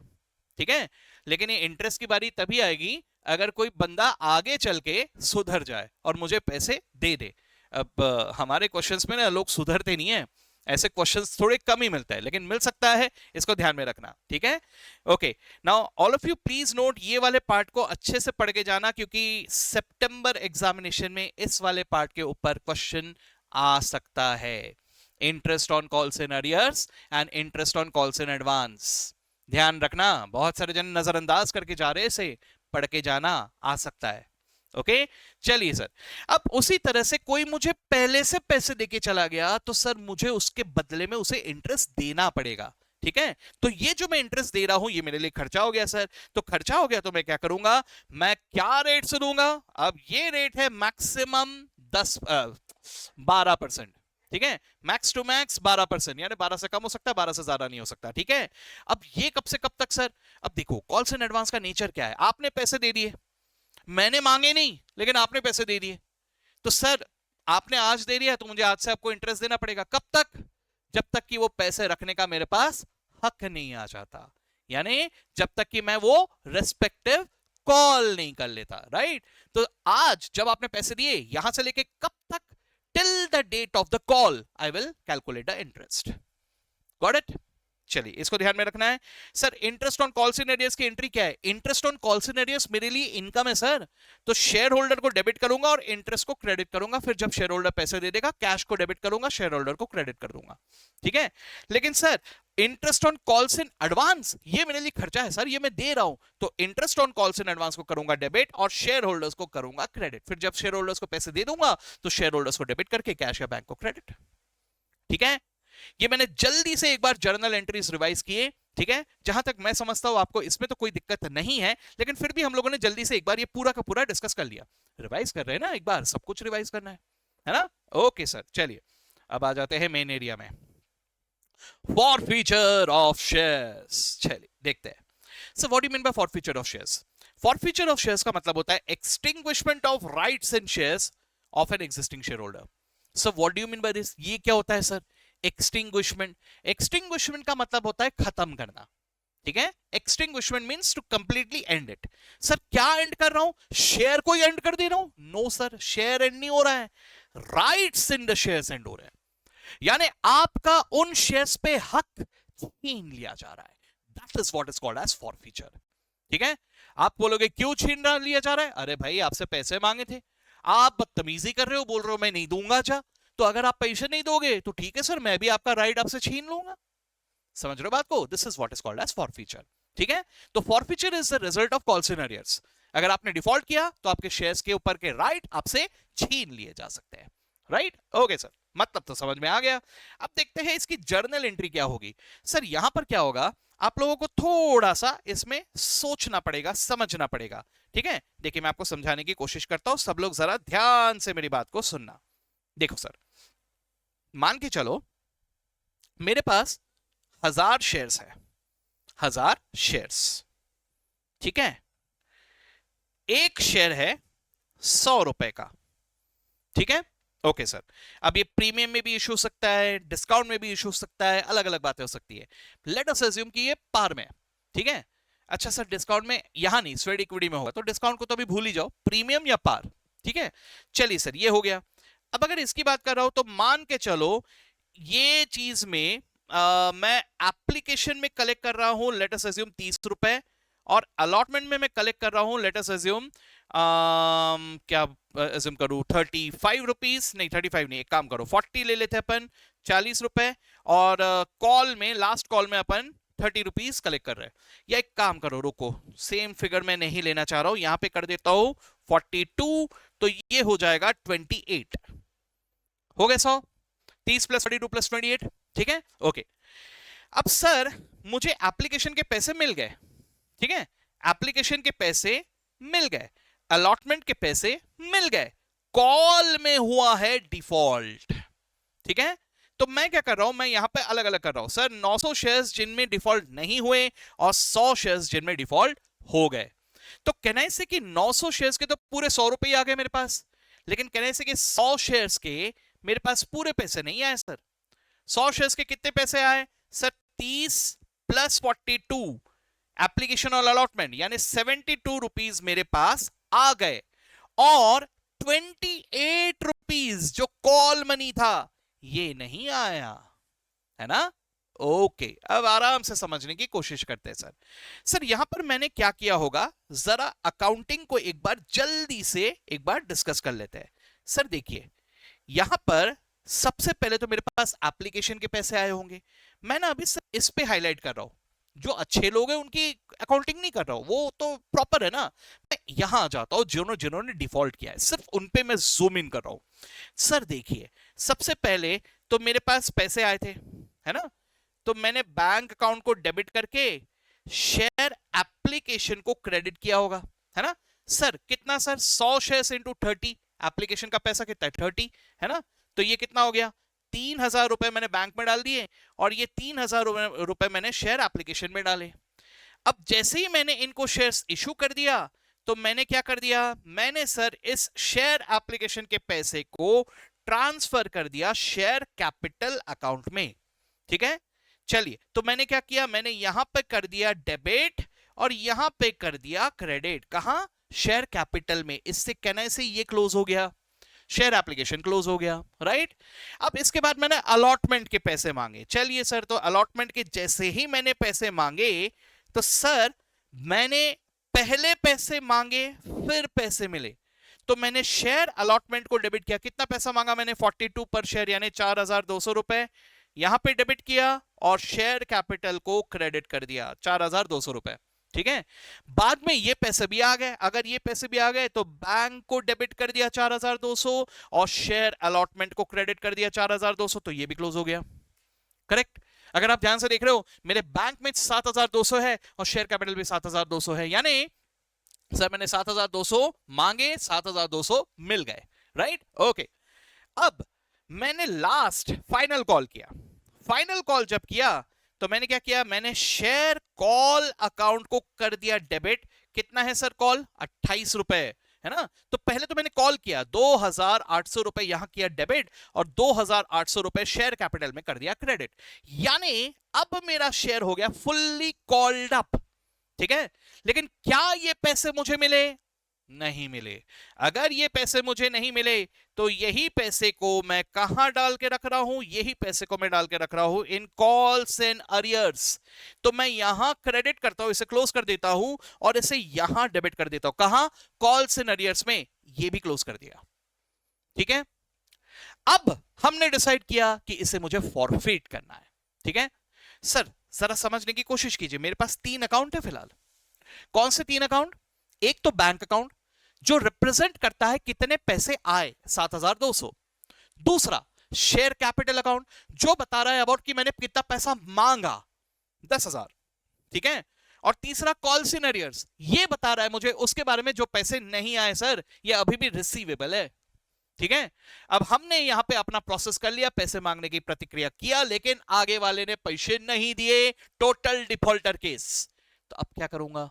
ठीक है? लेकिन ये इंटरेस्ट की बारी तभी आएगी अगर कोई बंदा आगे चल के सुधर जाए और मुझे पैसे दे दे। अब हमारे क्वेश्चंस में ना लोग सुधरते नहीं है, ऐसे क्वेश्चंस थोड़े कम ही मिलता है, लेकिन मिल सकता है, इसको ध्यान में रखना, ठीक है? Okay now all of you please note, ये वाले पार्ट को अच्छे से पढ़ के जाना क्योंकि सितंबर एग्जामिनेशन में इस वाले पार्ट के ऊपर क्वेश्चन आ सकता है। Interest on calls in arrears and interest on calls in advance, ध्यान रखना। बहुत सारे जन नजरअंदाज करके जा रहे, से पढ़ के जाना आ सकता है। ओके चलिए सर, अब उसी तरह से कोई मुझे पहले से पैसे देके चला गया तो सर मुझे उसके बदले में उसे इंटरेस्ट देना पड़ेगा, ठीक है? तो ये जो मैं इंटरेस्ट दे रहा हूं ये मेरे लिए खर्चा हो गया सर। तो खर्चा हो गया तो मैं क्या करूंगा? मैं क्या रेट से दूंगा? अब ये रेट है मैक्सिमम 12%, ठीक है? मैक्स टू मैक्स 12%, यानी 12 से कम हो सकता है, 12 से ज्यादा नहीं हो सकता, ठीक है? अब ये कब से कब तक सर? अब देखो कॉल्स इन एडवांस का नेचर क्या है, आपने पैसे दे दिए, मैंने मांगे नहीं लेकिन आपने पैसे दे दिए, तो सर आपने आज दे दिया तो मुझे आज से आपको इंटरेस्ट देना पड़ेगा। कब तक? जब तक कि वो पैसे रखने का मेरे पास हक नहीं आ जाता, यानी जब तक कि मैं वो रेस्पेक्टिव कॉल नहीं कर लेता, राइट? तो आज जब आपने पैसे दिए, यहां से लेके कब तक? Till the date of the call I will calculate the interest. Got it? चलिए इसको ध्यान में रखना है। Sir interest on calls in arrears की एंट्री क्या है? Interest on calls in arrears मेरे लिए इनकम है सर, तो शेयर होल्डर को डेबिट करूंगा और इंटरेस्ट को क्रेडिट करूंगा। फिर जब शेयर होल्डर पैसे दे देगा कैश को डेबिट करूंगा, शेयर होल्डर को क्रेडिट कर दूंगा, ठीक है? लेकिन sir interest on calls in advance ये मेरे लिए खर्चा है सर, ये मैं दे रहा हूं, तो interest on calls in advance को करूंगा डेबिट और शेयर होल्डर्स को करूंगा क्रेडिट। फिर जब शेयर होल्डर्स को पैसे दे दूंगा तो शेयर होल्डर्स को डेबिट करके कैश या बैंक को क्रेडिट, ठीक है? ये मैंने जल्दी से एक बार जर्नल एंट्रीज रिवाइज किए, ठीक है? जहां तक मैं समझता हूं आपको इसमें तो कोई दिक्कत नहीं है, लेकिन फिर भी हम लोगों ने जल्दी से एक बार ये पूरा का पूरा डिस्कस कर लिया। रिवाइज कर रहे हैं ना, एक बार सब कुछ रिवाइज करना है ना? ओके सर चलिए अब आ जाते हैं मेन एरिया में, फॉरफीचर ऑफ शेयर्स। चलिए देखते हैं। So what do you mean by forfeiture of shares? Forfeiture of shares का मतलब होता है extinguishment of rights and shares of an existing share holder. So what do you mean by this? ये क्या होता है सर? एक्सटिंग्विशमेंट। एक्सटिंग्विशमेंट का मतलब होता है खत्म करना, ठीक है। Extinguishment means to completely end it. Sir क्या एंड कर रहा हूं, शेयर को एंड कर दे रहा हूं? नो सर, शेयर एंड नहीं हो रहा है, rights in the shares and हो रहे हैं, यानी आपका उन शेयर्स पे हक छीन लिया जा रहा है। That is what is called as forfeiture, ठीक है। आप बोलोगे क्यों छीन लिया जा रहा है? अरे भाई आपसे पैसे मांगे थे, आप बदतमीजी कर रहे हो, बोल रहे हो मैं नहीं दूंगा। जा तो अगर आप पैसे नहीं दोगे तो ठीक है सर, मैं भी आपका राइट आपसे छीन लूंगा। समझ रहे हो बात को? This is what is called as forfeiture, ठीक है। तो forfeiture is the result of calls in arrears. अगर आपने डिफॉल्ट किया तो आपके शेयर्स के ऊपर के राइट आपसे छीन लिए जा सकते हैं, राइट। ओके सर, मतलब तो समझ में आ गया। अब देखते हैं इसकी जर्नल एंट्री क्या होगी। सर यहां पर क्या होगा, आप लोगों को थोड़ा सा इसमें सोचना पड़ेगा, समझना पड़ेगा, ठीक है। देखिए मैं आपको समझाने की कोशिश करता हूं, सब लोग जरा ध्यान से मेरी बात को सुनना। देखो सर, मान के चलो मेरे पास 1000 शेयर्स है, 1000 शेयर्स, ठीक है। एक शेयर है 100 रुपए का, ठीक है। ओके सर, अब ये प्रीमियम में भी इशू हो सकता है, डिस्काउंट में भी इशू हो सकता है, अलग अलग बातें हो सकती है। लेट अस अज्यूम कि ये पार में, ठीक है। अच्छा सर डिस्काउंट में यहां नहीं, स्वेट इक्विटी में होगा, तो डिस्काउंट को तो अभी भूल ही जाओ, प्रीमियम या पार, ठीक है। चलिए सर ये हो गया। अब अगर इसकी बात कर रहा हूं तो मान के चलो ये चीज में मैं एप्लीकेशन में कलेक्ट कर रहा हूं लेट अस अज्यूम 30 रुपए, और अलॉटमेंट में मैं कलेक्ट कर रहा हूं लेट अस अज्यूम क्या अज्यूम करूं 35 रुपीज, नहीं 35 नहीं, एक काम करो 40 ले लेते अपन, 40 रुपए, और कॉल में लास्ट कॉल में अपन 30 रुपीज कलेक्ट कर रहे हैं। या एक काम करो, रुको, सेम फिगर मैं नहीं लेना चाह रहा हूं, यहां पे कर देता हूं 42, तो ये हो जाएगा 28, हो गए 100, 30 प्लस 42 प्लस 28, ठीक है। ओके, अब सर मुझे एप्लीकेशन के पैसे मिल गए, ठीक है, एप्लीकेशन के पैसे मिल गए, अलॉटमेंट के पैसे मिल गए, कॉल में हुआ है डिफॉल्ट, ठीक है। तो मैं क्या कर रहा हूं, मैं यहां पे अलग अलग कर रहा हूं सर, 900 शेयर्स जिनमें डिफॉल्ट नहीं हुए और 100 शेयर्स जिनमें डिफॉल्ट हो गए। तो कहना है कि 900 शेयर्स के तो पूरे 100 रुपए आ गए मेरे पास, लेकिन कहना है कि 100 शेयर्स के मेरे पास पूरे पैसे नहीं आए सर। 100 शेयर्स के कितने पैसे आए सर? 30 प्लस 42 एप्लीकेशन और अलॉटमेंट, यानी 72 रुपीज मेरे पास आ गए, और 28 रुपीज जो कॉल मनी था ये नहीं आया, है ना। ओके, अब आराम से समझने की कोशिश करते हैं सर। सर यहां पर मैंने क्या किया होगा, जरा अकाउंटिंग को एक बार जल्दी से एक बार डिस्कस कर लेते हैं। सर देखिए यहां पर सबसे पहले तो मेरे पास एप्लीकेशन के पैसे आए होंगे, मैं ना अभी इस पे हाईलाइट कर रहा हूं, जो अच्छे लोग हैं उनकी अकाउंटिंग नहीं कर रहा हूं, वो तो प्रॉपर है ना। मैं यहां आ जाता हूं, जिन्होंने डिफॉल्ट किया है सिर्फ उन पे मैं जूम इन कर रहा हूं। सर देखिए सबसे पहले तो मेरे पास पैसे आए थे, है ना, तो मैंने बैंक अकाउंट को डेबिट करके शेयर एप्लीकेशन को क्रेडिट किया होगा, है ना। सर कितना सर, 100 शेयर्स इंटू 30, एप्लीकेशन का पैसा कितना है 30, है ना। तो ये कितना हो गया, 3000 रुपए मैंने बैंक में डाल दिए, और ये 3000 रुपए मैंने शेयर एप्लीकेशन में डाले। अब जैसे ही मैंने इनको शेयर्स इशू कर दिया, तो मैंने क्या कर दिया, मैंने सर इस शेयर एप्लीकेशन के पैसे को ट्रांसफर कर दिया शेयर कैपिटल अकाउंट में, ठीक है। चलिए तो मैंने क्या किया, मैंने यहां पे कर दिया डेबिट और यहां पे कर दिया क्रेडिट, कहां, शेयर कैपिटल में। इससे कहने से ये क्लोज हो गया, शेयर एप्लीकेशन क्लोज हो गया, राइट। अब इसके बाद मैंने अलॉटमेंट के पैसे मांगे। चलिए सर, तो अलॉटमेंट के जैसे ही मैंने पैसे मांगे, तो सर मैंने पहले पैसे मांगे फिर पैसे मिले, तो मैंने शेयर अलॉटमेंट को डेबिट किया। कितना पैसा मांगा मैंने, 42 पर शेयर, यानी 4200 रुपए यहां पे डेबिट किया, और शेयर कैपिटल को क्रेडिट कर दिया 4200 रुपए, ठीक है। बाद में ये पैसे भी आ गए, अगर ये पैसे भी आ गए तो बैंक को डेबिट कर दिया 4200, और शेयर अलॉटमेंट को क्रेडिट कर दिया 4200, तो ये भी क्लोज हो गया, करेक्ट। अगर आप ध्यान से देख रहे हो, मेरे बैंक में 7200 है और शेयर कैपिटल भी 7200 है, यानी सर मैंने 7200 मांगे, 7200 मिल गए, राइट। ओके, अब मैंने लास्ट फाइनल कॉल किया। फाइनल कॉल जब किया तो मैंने क्या किया, मैंने शेयर कॉल अकाउंट को कर दिया डेबिट। कितना है सर कॉल, 28 रुपए, है ना। तो पहले तो मैंने कॉल किया, 2,800 रुपए यहां किया डेबिट और 2,800 रुपए शेयर कैपिटल में कर दिया क्रेडिट, यानी अब मेरा शेयर हो गया फुल्ली कॉल्ड अप। ठीक है, लेकिन क्या ये पैसे मुझे मिले? नहीं मिले। अगर ये पैसे मुझे नहीं मिले तो यही पैसे को मैं कहां डाल के रख रहा हूं? यही पैसे को मैं डाल के रख रहा हूं इन कॉल्स एंड अरियर्स। तो मैं यहां क्रेडिट करता हूं, इसे क्लोज कर देता हूं और इसे यहां डेबिट कर देता हूं। कहां? कॉल्स एंड अरियर्स में। ये भी क्लोज कर दिया। ठीक है, अब हमने डिसाइड किया कि इसे मुझे फॉरफिट करना है। ठीक है सर, जरा समझने की कोशिश कीजिए। मेरे पास 3 अकाउंट है फिलहाल। कौन से 3 अकाउंट? एक तो बैंक अकाउंट जो रिप्रेजेंट करता है कितने पैसे आए, 7,200। दूसरा शेयर कैपिटल अकाउंट जो बता रहा है अबाउट कि मैंने कितना पैसा मांगा, 10,000। ठीक है, और तीसरा कॉल्स इन अरियर्स, ये बता रहा है मुझे उसके बारे में जो पैसे नहीं आए सर, ये अभी भी रिसीवेबल है। ठीक है, अब हमने यहां पे अपना प्रोसेस कर लिया, पैसे मांगने की प्रतिक्रिया किया, लेकिन आगे वाले ने पैसे नहीं दिए, टोटल डिफॉल्टर केस। तो अब क्या करूंगा?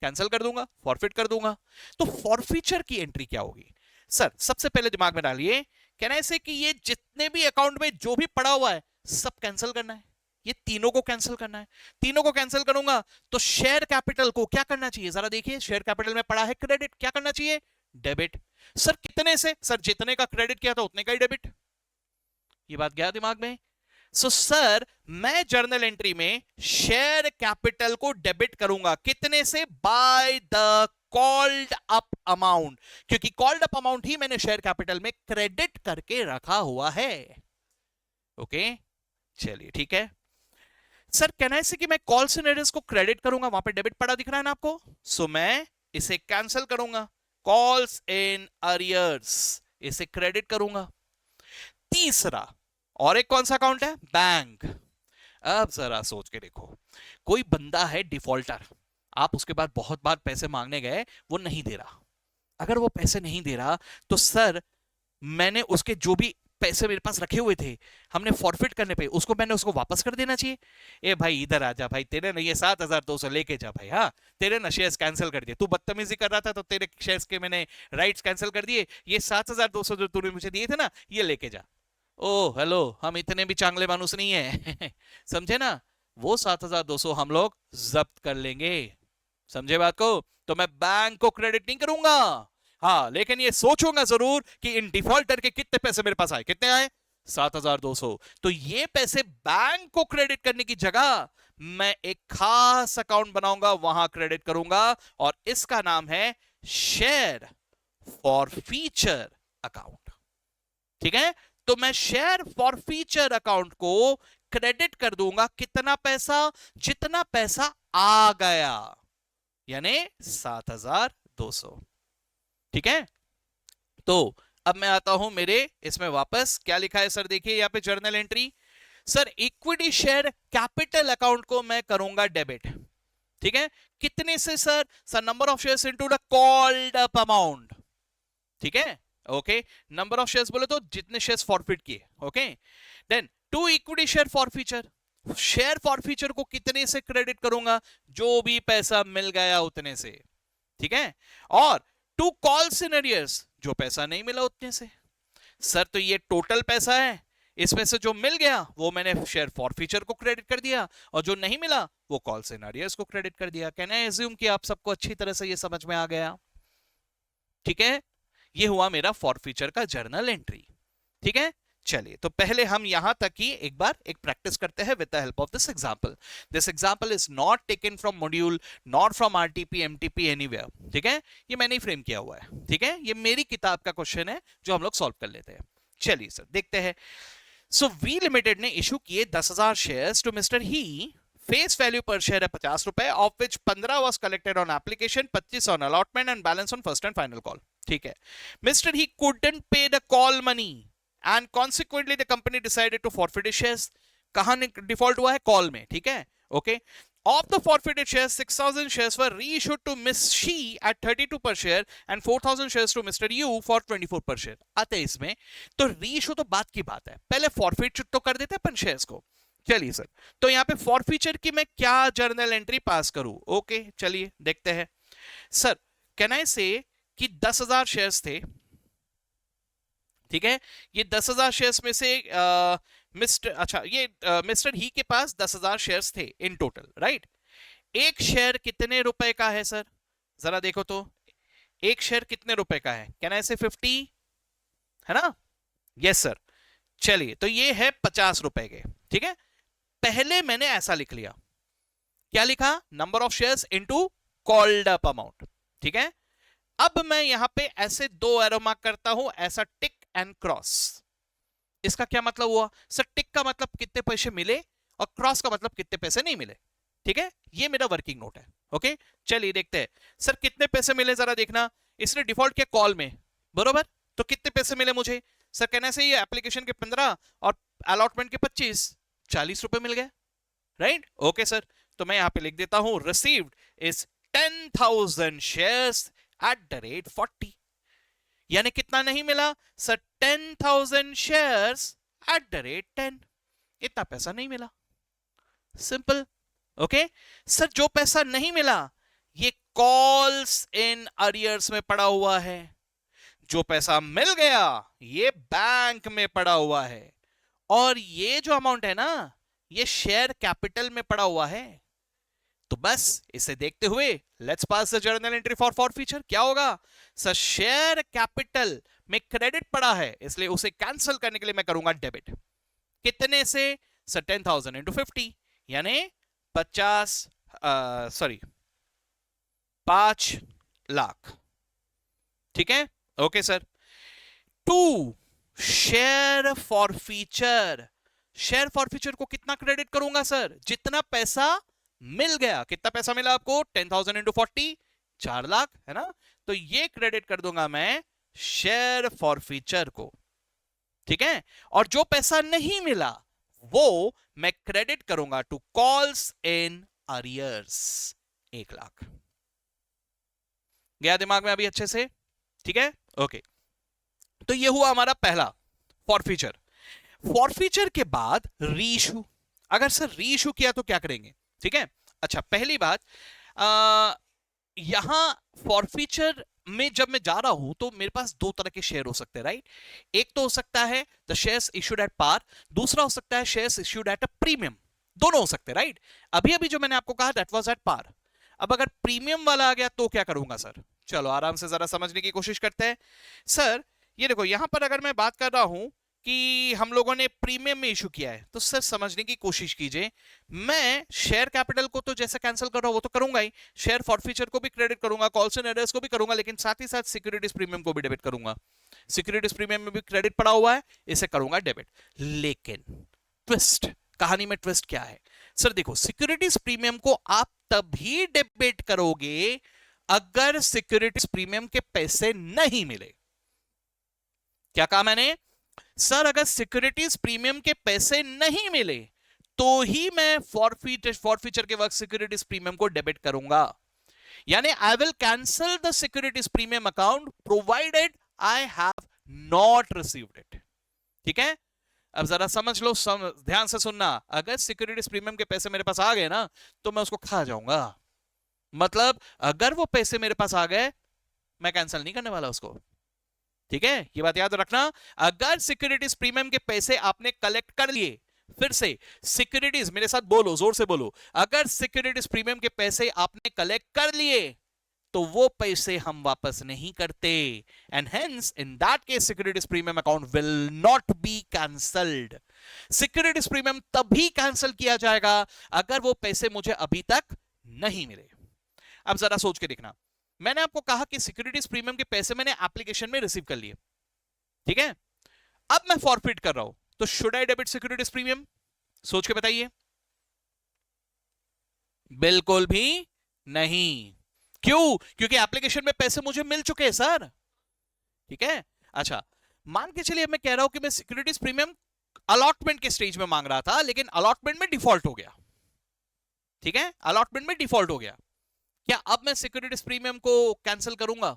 कैंसिल कर दूंगा, फॉरफिट कर दूंगा। तो फॉरफीचर की एंट्री क्या होगी? सर सबसे पहले दिमाग में डालिए, कहना ऐसे कि ये जितने भी अकाउंट में जो भी पड़ा हुआ है सब कैंसिल करना है, ये तीनों को कैंसिल करना है। तीनों को कैंसिल करूंगा तो शेयर कैपिटल को क्या करना चाहिए? जरा देखिए, शेयर कैपिटल में पड़ा है क्रेडिट, क्या करना चाहिए? डेबिट। सर कितने से? सर जितने का क्रेडिट किया था उतने का ही डेबिट। ये बात गया दिमाग में? सो सर मैं जर्नल एंट्री में शेयर कैपिटल को डेबिट करूंगा, कितने से? By the called up amount, क्योंकि कॉल्ड अप अमाउंट ही मैंने शेयर कैपिटल में क्रेडिट करके रखा हुआ है। ओके चलिए ठीक है सर, कहना है से कि मैं कॉल्स एंड अरियर्स को क्रेडिट करूंगा, वहां पे डेबिट पड़ा दिख रहा है ना आपको, सो मैं इसे कैंसिल करूंगा, कॉल्स इन अरियर्स इसे क्रेडिट करूंगा। तीसरा और एक कौन सा अकाउंट है? बैंक। अब जरा सोच के देखो, कोई बंदा है डिफॉल्टर, आप उसके बाद बहुत बार पैसे मांगने गए, वो नहीं दे रहा। अगर वो पैसे नहीं दे रहा तो सर मैंने उसके जो भी पैसे मेरे पास रखे हुए थे, हमने फॉरफिट करने पे मैंने उसको वापस कर देना चाहिए। ए भाई इधर आ जा भाई, तेरे ना ये 7,200 लेके जा भाई। हाँ तेरे ना शेयर्स कैंसिल कर दिए, तू बदतमीजी कर रहा था तो तेरे शेयर्स के मैंने राइट्स कैंसिल कर दिए, ये 7,200 जो तूने मुझे दिए थे ना, ये लेके जा। ओ हेलो, हम इतने भी चांगले मानुस नहीं है समझे ना, वो 7,200 हम लोग जब्त कर लेंगे, समझे बात को। तो मैं बैंक को क्रेडिट नहीं करूंगा, हाँ लेकिन ये सोचूंगा जरूर कि इन डिफॉल्टर के कितने पैसे मेरे पास आए, कितने आए? 7,200। तो ये पैसे बैंक को क्रेडिट करने की जगह मैं एक खास अकाउंट बनाऊंगा, वहां क्रेडिट करूंगा, और इसका नाम है शेयर फॉरफीचर अकाउंट। ठीक है, तो मैं शेयर फॉरफीचर अकाउंट को क्रेडिट कर दूंगा, कितना पैसा? जितना पैसा आ गया, यानी 7,200। ठीक है, तो अब मैं आता हूं मेरे इसमें वापस, क्या लिखा है सर? देखिए यहां पे journal entry, sir equity share capital account को मैं करूंगा डेबिट। ठीक है, कितने से sir? Sir number of shares into the called up amount. ठीक है, ओके नंबर ऑफ शेयर्स बोले तो जितने शेयर्स फॉरफिट किए। Okay then to equity share forfeiture, share forfeiture को कितने से क्रेडिट करूंगा? जो भी पैसा मिल गया उतने से। ठीक है, और टू कॉल्स इन अरियर्स, जो पैसा नहीं मिला उतने से। सर तो ये टोटल पैसा है, इसमें से जो मिल गया वो मैंने शेयर फॉरफीचर को क्रेडिट कर दिया, और जो नहीं मिला वो कॉल्स इन अरियर्स को क्रेडिट कर दिया। कैन आई अज्यूम कि आप सबको अच्छी तरह से ये समझ में आ गया? ठीक है, ये हुआ मेरा फॉरफीचर का जर्नल एंट्री। ठीक है, चलिए तो पहले हम यहां तक ही एक बार एक प्रैक्टिस करते हैं with the help of this example. This example is not taken from module, not from RTP MTP anywhere. ठीक है, ये मैंने ही फ्रेम किया हुआ है। ठीक है, ये मेरी किताब का क्वेश्चन है जो हम लोग सॉल्व कर लेते हैं। चलिए सर देखते हैं। सो वी लिमिटेड ने इशू किए 10,000 शेयर्स टू मिस्टर ही, फेस वैल्यू पर शेयर है 50 रुपए, of which 15 was collected on application, 25 on allotment and balance on first and final call. ठीक है, मिस्टर ही couldn't pay the call money and consequently the company decided to forfeit its shares. कहां default हुआ है? Call में। ठीक है, okay of the forfeited shares 6,000 shares were reissued to Miss She at 32 per share and 4,000 shares to Mr. You for 24 per share। आते हैं इसमें तो reissue तो बात की बात है, पहले forfeit तो कर देते हैं अपन शेयर्स को। चलिए सर, तो यहां पे फॉरफीचर की मैं क्या जर्नल एंट्री पास करूं? ओके चलिए देखते हैं। सर कैन आई से कि 10,000 शेयर्स थे, ठीक है। ये 10,000 शेयर्स में से मिस्टर ही के पास 10,000 शेयर्स थे इन टोटल, राइट। एक शेयर कितने रुपए का है सर, जरा देखो तो, एक शेयर कितने रुपए का है, कैन आई से 50, है ना? Yes sir. चलिए, तो ये है 50 रुपए के, ठीक है। पहले मैंने ऐसा लिख लिया, क्या लिखा, number of shares into called up amount, ठीक है। अब मैं यहां पे ऐसे दो एरो मार्क करता हूं, ऐसा टिक एंड क्रॉस। इसका क्या मतलब हुआ सर, टिक का मतलब कितने पैसे मिले और क्रॉस का मतलब कितने पैसे नहीं मिले, ठीक है। ये मेरा वर्किंग नोट है, ओके। चलिए देखते हैं सर कितने पैसे मिले, जरा देखना। इसने डिफॉल्ट किया कॉल में, बरोबर, तो कितने पैसे मिले मुझे सर, कहने से ये एप्लीकेशन के 15 और अलॉटमेंट के 25, 40 रुपए मिल गए, राइट। ओके सर, तो मैं यहां पे लिख देता हूं received is 10,000 shares at the rate 40, यानी कितना नहीं मिला sir, 10,000 shares at the rate 10, इतना पैसा नहीं मिला, सिंपल, ओके। सर जो पैसा नहीं मिला ये कॉल्स इन अरियर्स में पड़ा हुआ है, जो पैसा मिल गया ये बैंक में पड़ा हुआ है, और ये जो अमाउंट है ना ये शेयर कैपिटल में पड़ा हुआ है। तो बस इसे देखते हुए let's pass the journal entry for forfeiture. क्या होगा सर, शेयर कैपिटल में क्रेडिट पड़ा है इसलिए उसे कैंसिल करने के लिए मैं करूंगा डेबिट, कितने से सर, 10,000 इंटू 50, यानी 5 लाख, ठीक है। Okay sir. 2 share forfeiture, share forfeiture को कितना क्रेडिट करूंगा सर, जितना पैसा मिल गया, कितना पैसा मिला आपको, 10,000 इंटू 40, 4 लाख, है ना। तो ये क्रेडिट कर दूंगा मैं शेयर फॉरफीचर को, ठीक है। और जो पैसा नहीं मिला वो मैं क्रेडिट करूंगा to calls in arrears, 1 lakh. गया दिमाग में अभी अच्छे से, ठीक है, ओके। तो ये हुआ हमारा पहला फॉरफीचर। फॉरफीचर के बाद रीइश्यू, अगर सर रीइश्यू किया तो क्या करेंगे, ठीक है। अच्छा, पहली बात, यहां फॉरफीचर में जब मैं जा रहा हूं तो मेरे पास 2 तरह के शेयर हो सकते हैं, राइट। एक तो हो सकता है the shares issued at par, दूसरा हो सकता है shares issued at a premium, दोनों हो सकते हैं, राइट। अभी अभी जो मैंने आपको कहा दैट वाज एट पार। अब अगर प्रीमियम वाला आ गया तो क्या करूंगा सर, चलो आराम से जरा समझने की कोशिश करते हैं। सर ये देखो, यहां पर अगर मैं बात कर रहा हूं कि हम लोगों ने प्रीमियम में इशू किया है, तो सर समझने की कोशिश कीजिए, मैं शेयर कैपिटल को तो जैसे कैंसिल कर रहा हूं वो तो करूंगा ही, शेयर फॉरफीचर को भी क्रेडिट करूंगा, कॉल्स एंड एरर्स को भी करूंगा, लेकिन साथ ही साथ सिक्योरिटीज प्रीमियम को भी डेबिट करूंगा। सिक्योरिटीज प्रीमियम में भी क्रेडिट पड़ा हुआ है, इसे करूंगा डेबिट। लेकिन ट्विस्ट, कहानी में ट्विस्ट क्या है सर, देखो सिक्योरिटीज प्रीमियम को आप तभी डेबिट करोगे अगर सिक्योरिटीज प्रीमियम के पैसे नहीं मिले। क्या कहा मैंने सर, अगर सिक्योरिटीज प्रीमियम के पैसे नहीं मिले तो ही मैं फॉरफीचर के वक्त सिक्योरिटीज प्रीमियम को डेबिट करूंगा, यानी I will cancel the securities premium account provided I have not received it, ठीक है। अब जरा समझ लो, ध्यान से सुनना, अगर सिक्योरिटीज प्रीमियम के पैसे मेरे पास आ गए ना तो मैं उसको खा जाऊंगा, मतलब अगर वो पैसे मेरे पास आ गए मैं कैंसिल नहीं करने वाला उसको, ठीक है। ये बात याद रखना, अगर सिक्योरिटीज प्रीमियम के पैसे आपने कलेक्ट कर लिए, फिर से सिक्योरिटीज, मेरे साथ बोलो, जोर से बोलो, अगर सिक्योरिटीज प्रीमियम के पैसे आपने कलेक्ट कर लिए तो वो पैसे हम वापस नहीं करते, and hence in that case securities premium account will not be cancelled. Securities premium तभी कैंसिल किया जाएगा अगर वो पैसे मुझे अभी तक नहीं मिले। अब जरा सोच के देखना, मैंने आपको कहा कि सिक्योरिटीज प्रीमियम के पैसे मैंने एप्लीकेशन में रिसीव कर लिए, ठीक है। अब मैं फॉरफिट कर रहा हूं, तो should I debit securities premium, सोच के बताइए। बिल्कुल भी नहीं, क्यों, क्योंकि एप्लीकेशन में पैसे मुझे मिल चुके हैं सर, ठीक है। अच्छा, मान के चलिए मैं कह रहा हूं कि मैं सिक्योरिटीज प्रीमियम अलॉटमेंट के स्टेज में मांग रहा था, लेकिन अलॉटमेंट में डिफॉल्ट हो गया, ठीक है, अलॉटमेंट में डिफॉल्ट हो गया, क्या अब मैं सिक्योरिटीज प्रीमियम को कैंसिल करूंगा?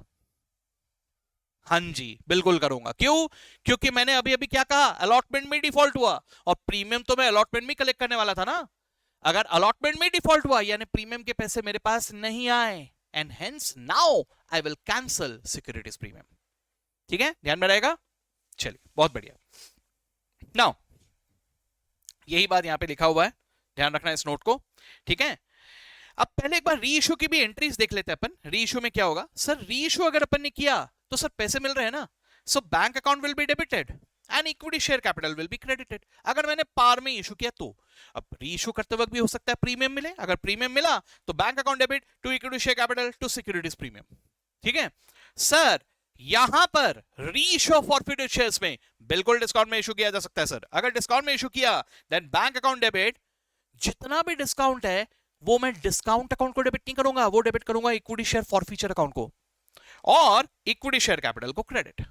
हां जी, बिल्कुल करूंगा। क्यों? क्योंकि मैंने अभी अभी क्या कहा, अलॉटमेंट में डिफॉल्ट हुआ, और प्रीमियम तो मैं अलॉटमेंट में कलेक्ट करने वाला था ना। अगर अलॉटमेंट में डिफॉल्ट हुआ यानी प्रीमियम के पैसे मेरे पास नहीं आए, and hence now I will cancel securities premium. ठीक है, ध्यान में रहेगा। चलिए, बहुत बढ़िया। नाउ यही बात यहां पे लिखा हुआ है, ध्यान रखना इस नोट को। ठीक है, अब पहले एक बार री इशू की भी एंट्रीज देख लेते हैं अपन। री इशू में क्या होगा सर, री इशू अगर अपन ने किया तो सर पैसे मिल रहे हैं ना, so bank account will be debited and equity share capital will be credited. अगर मैंने पार में इशू किया तो, अब री इशू करते वक्त भी हो सकता है प्रीमियम मिले, अगर प्रीमियम मिला तो bank account debit to equity share capital to securities premium. ठीक है सर, यहां पर री इशू ऑफ फॉरफिटेड शेयर्स में बिल्कुल डिस्काउंट में इशू किया जा सकता है सर। अगर डिस्काउंट में इशू किया देन बैंक अकाउंट डेबिट, जितना भी डिस्काउंट है वो मैं डिस्काउंट अकाउंट को डेबिट नहीं करूंगा, वो डेबिट करूंगा इक्विटी शेयर फॉरफीचर अकाउंट को, और इक्विटी शेयर कैपिटल को क्रेडिट।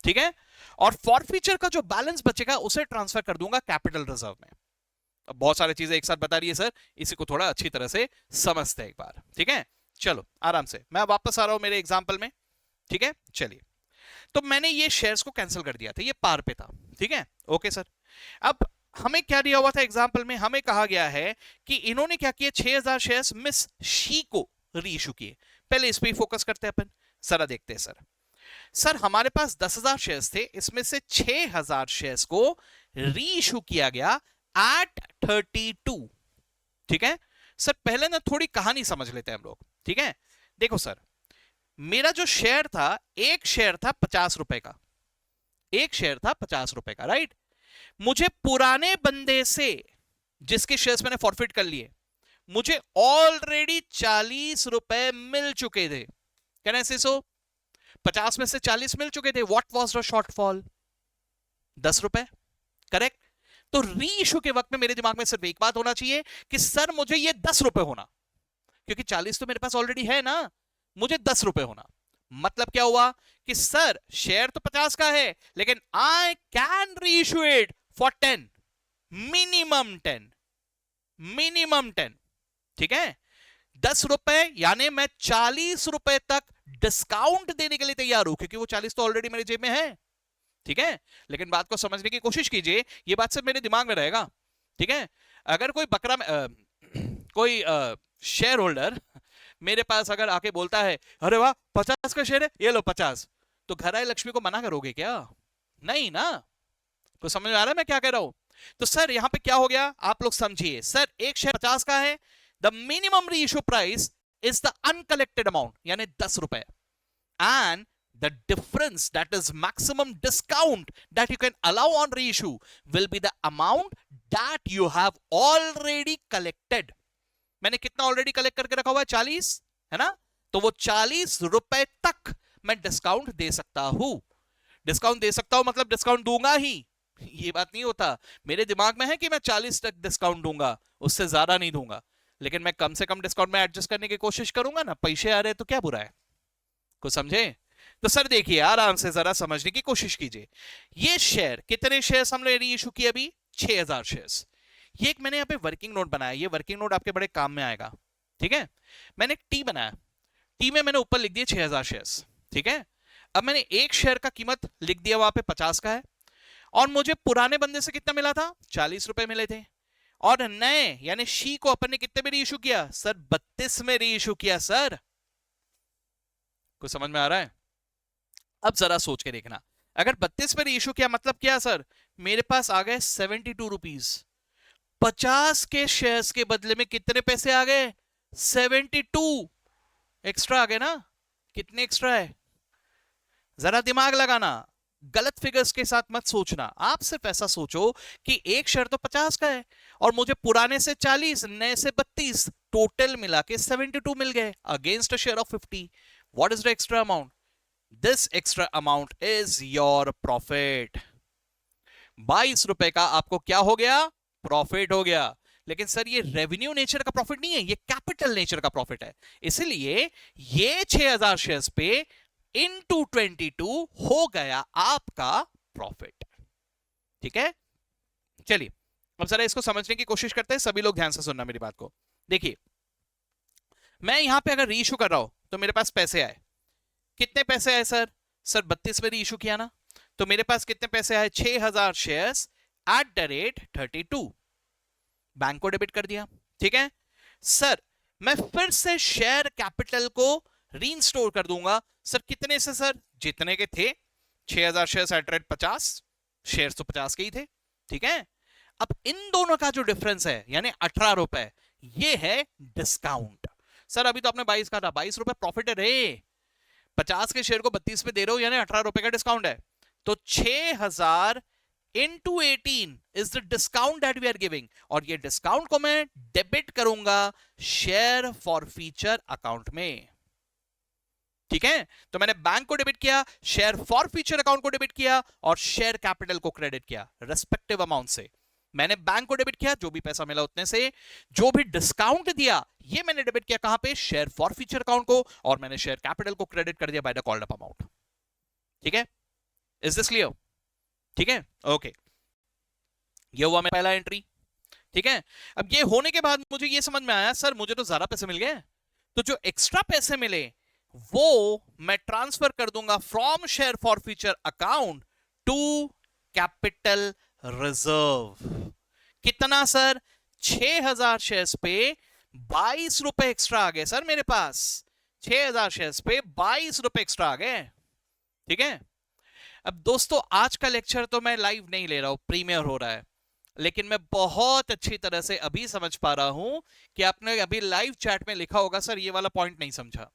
ठीक है, और फॉरफीचर का जो बैलेंस बचेगा उसे ट्रांसफर कर दूंगा कैपिटल रिजर्व में। अब बहुत सारी चीजें एक साथ बता रही है सर, इसी को थोड़ा अच्छी तरह से समझते हैं एक बार। ठीक है, चलो आराम से, मैं वापस आ रहा हूं मेरे एग्जाम्पल में। ठीक है, चलिए, तो मैंने ये शेयर्स को कैंसिल कर दिया था, ये पार पे था। ठीक है, ओके सर। अब हमें क्या दिया हुआ था एग्जाम्पल में, हमें कहा गया है कि इन्होंने क्या किया, 6000 शेयर्स मिस शी को री इशू किए। पहले इस पे फोकस करते हैं अपन, जरा देखते हैं सर। सर हमारे पास 10,000 शेयर्स थे, इसमें से 6000 शेयर्स को री इशू किया गया एट 32। ठीक है सर, पहले ना थोड़ी कहानी समझ लेते हैं हम लोग। ठीक है, देखो सर, मेरा जो शेयर था, एक शेयर था 50 रुपए का, एक शेयर था 50 रुपए का, राइट। मुझे पुराने बंदे से, जिसके शेयर्स मैंने फॉरफिट कर लिए, मुझे ऑलरेडी 40 रुपए मिल चुके थे। कैन आई से सो? 50 में से 40 मिल चुके थे। What was the shortfall? 10 रुपए, करेक्ट। तो री इशू के वक्त में मेरे दिमाग में सिर्फ एक बात होना चाहिए कि सर मुझे ये 10 रुपए होना, क्योंकि 40 तो मेरे पास ऑलरेडी है ना, मुझे 10 रुपए होना। मतलब क्या हुआ कि सर शेयर तो 50 का है, लेकिन आई कैन री issue it for 10, minimum 10, minimum 10। ठीक है, 10 रुपए यानी मैं 40 रुपए तक डिस्काउंट देने के लिए तैयार हूं, क्योंकि वो 40 तो ऑलरेडी मेरे जेब में है। ठीक है, लेकिन बात को समझने की कोशिश कीजिए, ये बात सिर्फ मेरे दिमाग में रहेगा। ठीक है, अगर कोई बकरा कोई शेयर होल्डर मेरे पास अगर आके बोलता है, अरे वाह 50 का शेयर है, ये लो 50, तो घराई लक्ष्मी को मना करोगे क्या? नहीं ना। तो समझ में आ रहा है मैं क्या कह रहा हूं? तो सर यहां पे क्या हो गया, आप लोग समझिए। सर एक शेयर 50 का है, द मिनिमम री issue price is the uncollected amount, यानी 10 रुपए, and the difference, that is maximum discount that you can allow on reissue, will be the amount that you have already collected. मैंने कितना already collect करके रखा हुआ है? 40, है ना। तो वो 40 रुपए तक मैं डिस्काउंट दे सकता हूं। डिस्काउंट दे सकता हूं मतलब डिस्काउंट दूंगा ही, ये बात नहीं होता। मेरे दिमाग में है कि मैं 40 तक डिस्काउंट दूंगा, उससे ज्यादा नहीं दूंगा, लेकिन मैं कम से कम डिस्काउंट में एडजस्ट करने की कोशिश करूंगा ना। पैसे आ रहे तो क्या बुरा है, कुछ समझे? तो सर देखिए, आराम से जरा समझने की कोशिश कीजिए। ये शेयर, कितने शेयर्स हमने री इशू किए अभी? 6000 शेयर्स। ये एक मैंने यहाँ पे वर्किंग नोट बनाया, ये वर्किंग नोट आपके बड़े काम में आएगा। ठीक है, मैंने एक टी बनाया, टी में मैंने ऊपर लिख दिया 6000 शेयर्स। ठीक है, अब मैंने एक शेयर का कीमत लिख दिया वहां पे 50 का है, और मुझे पुराने बंदे से कितना मिला था? 40 रुपए मिले थे। और नए यानी शी को अपन ने कितने में री इशू किया? सर 32 में री इशू किया। सर कुछ समझ में आ रहा है? अब जरा सोच के देखना, अगर 32 पर इशू किया मतलब क्या सर? मेरे पास आ गए 72 रुपीज। 50 के शेयर्स के बदले में कितने पैसे आ गए? 72 एक्स्ट्रा आ गए ना। कितने एक्स्ट्रा है? जरा दिमाग लगाना, गलत फिगर्स के साथ मत सोचना। आप सिर्फ ऐसा सोचो कि एक शेयर तो 50 का है, और मुझे पुराने से 40, नए से 32, टोटल मिला के 72 मिल गए against a share of 50। What is the extra amount? This extra amount is your profit. 22 रुपए का आपको क्या हो गया? प्रॉफिट हो गया। लेकिन सर ये रेवेन्यू नेचर का प्रॉफिट नहीं है, ये कैपिटल नेचर का प्रॉफिट है। इसलिए ये 6000 शेयर्स पे इनटू 22 हो गया आपका प्रॉफिट। ठीक है, चलिए अब जरा इसको समझने की कोशिश करते हैं। सभी लोग ध्यान से सुनना मेरी बात को। देखिए, मैं यहां पे अगर रीइशू कर रहा हूं तो मेरे पास पैसे आए। कितने पैसे आए सर? सर 32 में री इशू किया ना, तो मेरे पास कितने पैसे आए? 6000 shares at the rate 32, bank को डेबिट कर दिया। ठीक है सर, मैं फिर से शेयर कैपिटल को रीइंस्टोर कर दूंगा। सर कितने से सर? जितने के थे, 6000 शेयर एट रेट 50, शेयर तो 50 के ही थे, ठीक है। अब इन दोनों का जो डिफरेंस है यानी 18 रुपए, ये है डिस्काउंट। सर अभी तो आपने 22 का था, 22 रुपए प्रॉफिट है रे, 50 के शेयर को 32 पे दे रहे हो यानी 18 रुपए का डिस्काउंट है। तो 6000 into 18 is the discount that we are giving, और ये डिस्काउंट को मैं डेबिट करूंगा शेयर फॉर फीचर अकाउंट में, ठीक है। तो मैंने बैंक को डेबिट किया, शेयर फॉर फीचर अकाउंट को डेबिट किया और शेयर कैपिटल को क्रेडिट किया रेस्पेक्टिव अमाउंट से। मैंने बैंक को डेबिट किया, जो भी पैसा मिला उतने से, जो भी डिस्काउंट दिया ये मैंने डेबिट किया कहां पे? शेयर फॉर फीचर अकाउंट को, और मैंने शेयर कैपिटल को क्रेडिट कर दिया by the called up amount, ठीक है। Is this clear? ठीक है, ओके। ये हुआ मेरा पहला एंट्री, ठीक है। अब ये होने के बाद मुझे ये समझ में आया, सर मुझे तो ज्यादा पैसे मिल गए, तो जो एक्स्ट्रा पैसे मिले वो मैं ट्रांसफर कर दूंगा from share forfeiture account to capital reserve. कितना सर? 6000 शेयर्स पे 22 रुपए एक्स्ट्रा आ गए सर मेरे पास, 6000 शेयर्स पे 22 रुपए एक्स्ट्रा आ गए, ठीक है। अब दोस्तों आज का लेक्चर तो मैं लाइव नहीं ले रहा हूं, प्रीमियर हो रहा है, लेकिन मैं बहुत अच्छी तरह से अभी समझ पा रहा हूं कि आपने अभी लाइव चैट में लिखा होगा सर ये वाला पॉइंट नहीं समझा,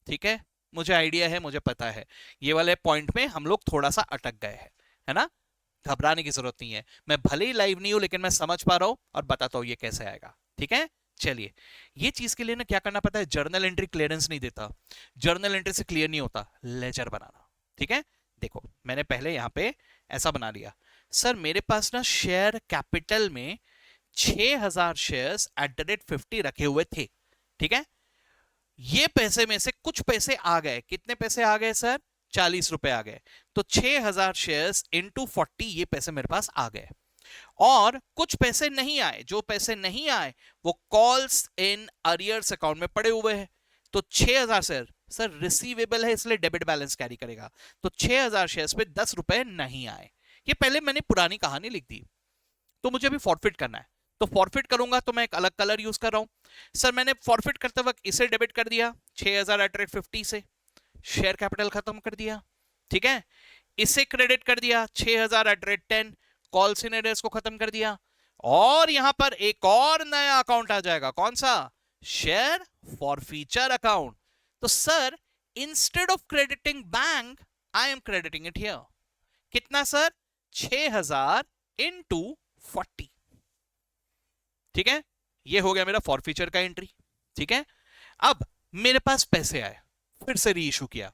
ठीक है। मुझे आइडिया है, मुझे पता है ये वाले पॉइंट में हम लोग थोड़ा सा अटक गए हैं, है ना। घबराने की जरूरत नहीं है, मैं भले ही लाइव नहीं हूं लेकिन मैं समझ पा रहा हूं और बताता हूं ये कैसे आएगा, ठीक है। चलिए, ये चीज के लिए ना क्या करना पता है, जर्नल एंट्री क्लियरेंस नहीं देता, जर्नल एंट्री से क्लियर नहीं होता, लेजर बनाना, ठीक है। देखो मैंने पहले यहां पे ऐसा बना लिया, सर मेरे पास ना शेयर कैपिटल में 6000 शेयर्स एट द रेट 50 रखे हुए थे, ठीक है। ये पैसे में से कुछ पैसे आ गए, कितने पैसे आ गए सर? 40 रुपए आ गए, तो 6000 शेयर्स इंटू 40 ये पैसे मेरे पास आ गए। और कुछ पैसे नहीं आए, जो पैसे नहीं आए वो कॉल्स इन अरियर्स अकाउंट में पड़े हुए हैं, तो 6000 शेयर सर रिसीवेबल है इसलिए डेबिट बैलेंस कैरी करेगा, तो 6000 शेयर्स पे 10 रुपए नहीं आए। ये पहले मैंने पुरानी कहानी लिख दी, तो मुझे अभी फॉरफिट करना है, तो फॉरफिट करूंगा तो मैं एक अलग कलर यूज कर रहा हूं। सर मैंने फॉरफिट करते वक्त इसे डेबिट कर दिया 6000 एट रेट 50 से, शेयर कैपिटल खत्म कर दिया, ठीक है। इसे क्रेडिट कर दिया 6000 एट रेट 10, कॉल सिनेरियर्स को खत्म कर दिया, और यहां पर एक और नया अकाउंट आ जाएगा, कौन सा? Share forfeiture account. तो sir instead of crediting bank I am crediting it here. कितना सर? 6000 इंटू 40, ठीक है। ये हो गया मेरा फॉर फीचर का एंट्री, ठीक है। अब मेरे पास पैसे आए, फिर से री इशू किया,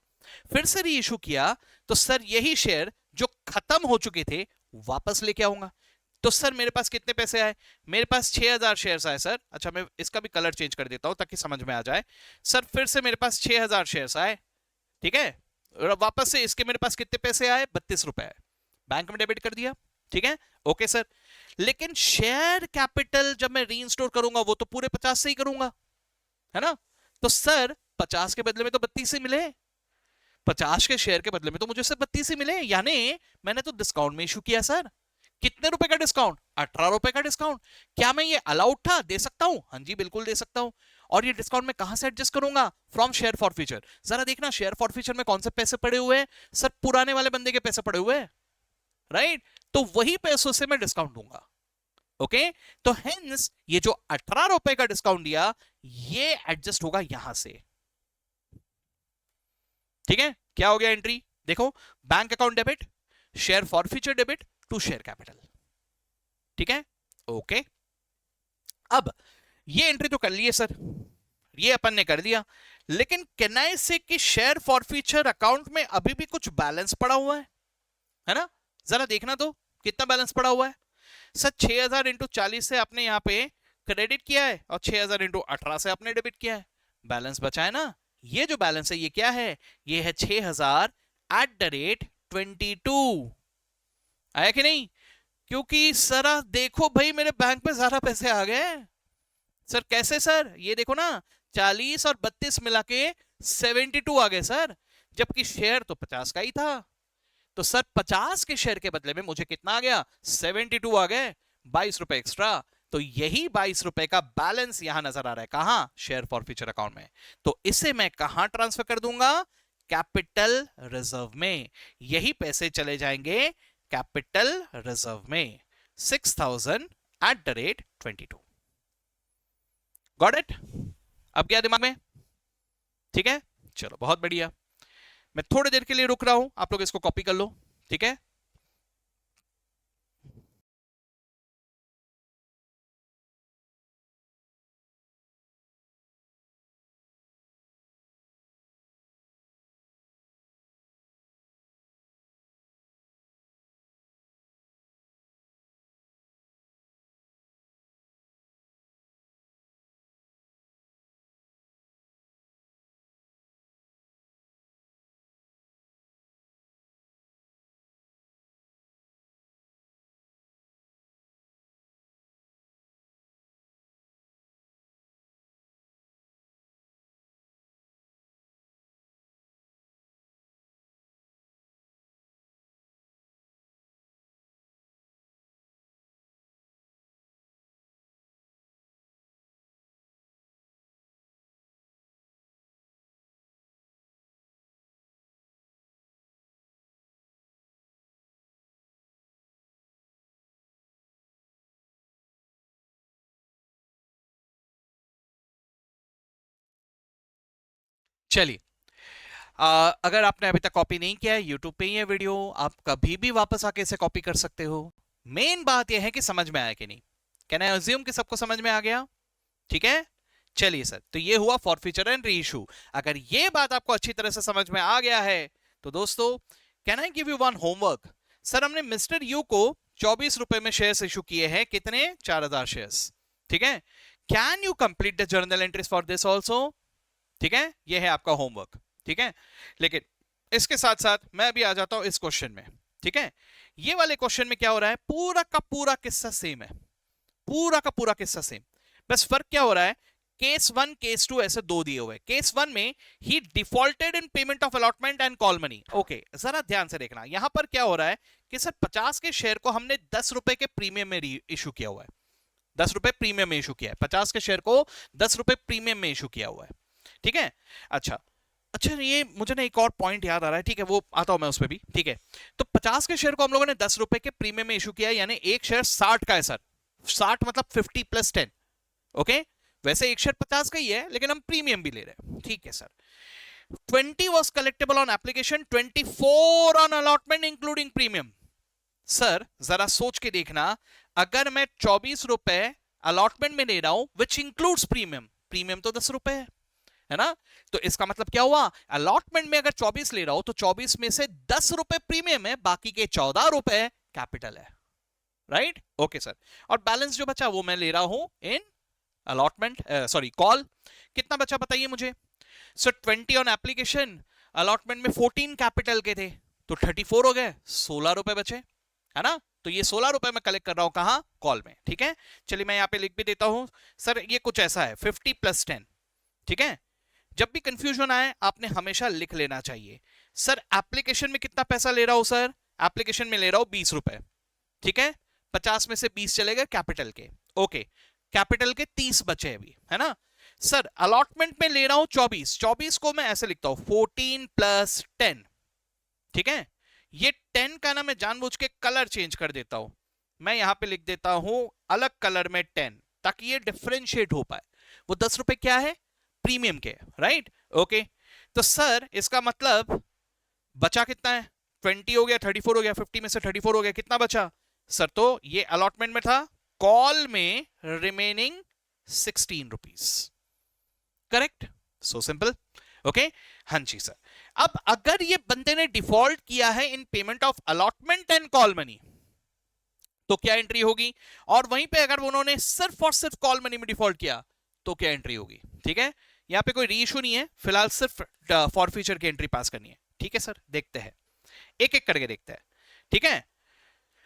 फिर से री इशू किया, तो सर यही शेयर जो खत्म हो चुके थे वापस लेके आऊंगा। तो सर मेरे पास कितने पैसे आए? मेरे पास 6000 शेयर्स आए सर। अच्छा मैं इसका भी कलर चेंज कर देता हूं ताकि समझ में आ जाए। सर फिर से मेरे पास 6000 शेयर्स आए, ठीक है। वापस से इसके मेरे पास कितने पैसे आए? 32 रुपए आए, बैंक में डेबिट कर दिया, ठीक है, ओके सर। लेकिन शेयर कैपिटल जब मैं रीइंस्टोर करूंगा वो तो पूरे 50 से ही करूंगा, है ना। तो सर 50 के बदले में तो 32 ही मिले, 50 के शेयर के बदले में तो मुझे सिर्फ 32 ही मिले, यानी मैंने तो डिस्काउंट में इशू किया सर। कितने रुपए का डिस्काउंट? 18 रुपए का डिस्काउंट। क्या मैं ये अलाउड था? दे सकता हूं? हाँ जी बिल्कुल दे सकता हूं। और ये डिस्काउंट मैं कहां से एडजस्ट करूंगा? From share for future. जरा देखना शेयर फॉर फ्यूचर में कौन से पैसे पड़े हुए हैं? सर पुराने वाले बंदे के पैसे पड़े हुए हैं, राइट। तो वही पैसों से मैं डिस्काउंट दूंगा, ओके। तो हेंस ये जो 18 रुपए का डिस्काउंट दिया ये एडजस्ट होगा यहां से, ठीक है। क्या हो गया एंट्री? देखो bank account debit, share forfeiture debit to share capital, ठीक है, ओके। अब ये एंट्री तो कर लिए सर, ये अपन ने कर दिया, लेकिन कैन आई से कि शेयर फॉर फ्यूचर अकाउंट में अभी भी कुछ बैलेंस पड़ा हुआ है ना। जरा देखना तो कितना बैलेंस पड़ा हुआ है। सर 6000 इंटू 40 से आपने यहां पे क्रेडिट किया है और 6000 इंटू 18 से आपने डेबिट किया है, बैलेंस बचा है ना। ये जो बैलेंस है ये क्या है? ये है 6000 एट द रेट 22, आया कि नहीं? क्योंकि सर देखो भाई मेरे बैंक में ज्यादा पैसे आ गए। सर कैसे सर? ये देखो ना 40 और 32 मिला के 72 आ गए सर, जबकि शेयर तो 50 का ही था। तो सर 50 के शेयर के बदले में मुझे कितना आ गया? 72 आ गए, 22 रुपए एक्स्ट्रा। तो यही 22 रुपए का बैलेंस यहां नजर आ रहा है, कहां? शेयर फॉरफीचर अकाउंट में। तो इसे मैं कहां ट्रांसफर कर दूंगा? कैपिटल रिजर्व में। यही पैसे चले जाएंगे कैपिटल रिजर्व में, 6000@22। Got it? अब क्या दिमाग में? ठीक है, चलो बहुत बढ़िया। मैं थोड़ी देर के लिए रुक रहा हूं, आप लोग इसको कॉपी कर लो, ठीक है। चलिए, अगर आपने अभी तक कॉपी नहीं किया है, यूट्यूब पे ही है वीडियो, आप कभी भी वापस आके इसे कॉपी कर सकते हो। मेन बात यह है कि समझ में आया कि नहीं। कैन आई अज्यूम कि सबको समझ में आ गया? ठीक है, चलिए सर, तो ये हुआ फॉरफीचर एंड री इशू। अगर ये बात आपको अच्छी तरह से समझ में आ गया है तो दोस्तों, can I give you one homework? Sir, हमने मिस्टर यू को 24 रुपए में शेयर्स इशू किए हैं, कितने? 4000 शेयर्स, ठीक है। Can you complete the journal entries for this also? ठीक है, ये है आपका होमवर्क, ठीक है। लेकिन इसके साथ साथ मैं अभी आ जाता हूं इस क्वेश्चन में, ठीक है। ये वाले क्वेश्चन में क्या हो रहा है? पूरा का पूरा किस्सा सेम है, पूरा का पूरा किस्सा सेम। बस फर्क क्या हो रहा है? केस 1 केस 2 ऐसे दो दिए हुए। केस 1 में ही defaulted in payment of allotment and call money. Okay, जरा ध्यान से देखना, यहां पर क्या हो रहा है कि सर 50 के शेयर को हमने 10 रुपए के प्रीमियम में इशू किया हुआ है। 10 रुपए प्रीमियम में इशू किया है, 50 के शेयर को 10 रुपए प्रीमियम में इशू किया हुआ है, ठीक है। अच्छा अच्छा, ये मुझे ना एक और पॉइंट याद आ रहा है, ठीक है, वो आता हूं मैं उस पर भी, ठीक है। तो 50 के शेयर को हम लोगों ने 10 रुपए के प्रीमियम में इशू किया है, यानी एक शेयर 60 का है सर। 60 मतलब 50 + 10, ओके। वैसे एक शेयर 50 का ही है, लेकिन हम प्रीमियम भी ले रहे हैं, ठीक है sir. 20 was collectible on application, 24 on allotment including premium। Sir जरा सोच के देखना, अगर मैं 24 रुपए अलॉटमेंट में ले रहा हूं विच इंक्लूड्स प्रीमियम, प्रीमियम तो 10 रुपए है ना, तो इसका मतलब क्या हुआ? अलॉटमेंट में अगर 24 ले रहा हूं तो 24 में से 10 रुपए प्रीमियम है, बाकी के 14 रुपए कैपिटल है, राइट? Okay sir. और बैलेंस जो बचा वो मैं ले रहा हूं इन अलॉटमेंट, सॉरी कॉल। कितना बचा बताइए मुझे? सर 20 ऑन एप्लीकेशन, अलॉटमेंट में 14 कैपिटल के थे, तो 34 हो गए, 16 रुपए बचे, है ना। तो ये 16 रुपए मैं कलेक्ट कर रहा हूं कहां? कॉल में, ठीक है। चलिए मैं यहां पे लिख भी देता हूं। सर ये कुछ ऐसा है 50 + 10, ठीक है। जब भी कंफ्यूजन आए आपने हमेशा लिख लेना चाहिए। सर एप्लीकेशन में कितना पैसा ले रहा हूं? सर एप्लीकेशन में ले रहा हूं 20 रुपए, ठीक है। 50 में से 20 चले गए कैपिटल के, ओके। कैपिटल के 30 बचे अभी, है ना। सर अलॉटमेंट में ले रहा हूं 24, 24 को मैं ऐसे लिखता हूं 14 + 10, ठीक है। ये 10 का ना मैं जानबूझ के कलर चेंज कर देता हूं, मैं यहां पे लिख देता हूं अलग कलर में 10, ताकि ये डिफरेंशिएट हो पाए। वो 10 रुपए क्या है? प्रीमियम के, राइट? ओके। तो सर इसका मतलब बचा कितना है? 20 हो गया, 34 हो गया, 50 में से 34 हो गया, कितना बचा? सर तो ये अलॉटमेंट में था, कॉल में remaining 16 rupees, correct? So simple, okay. हाँ जी सर। अब अगर ये बंदे ने डिफॉल्ट किया है इन payment of allotment and call money, तो क्या एंट्री होगी? और वहीं पे अगर उन्होंने सिर्फ और सिर्फ कॉल मनी में डिफॉल्ट किया तो क्या एंट्री होगी? ठीक है, यहां पे कोई री इशू नहीं है, फिलहाल सिर्फ फॉरफीचर की एंट्री पास करनी है, ठीक है सर। देखते हैं, एक एक करके देखते हैं, ठीक है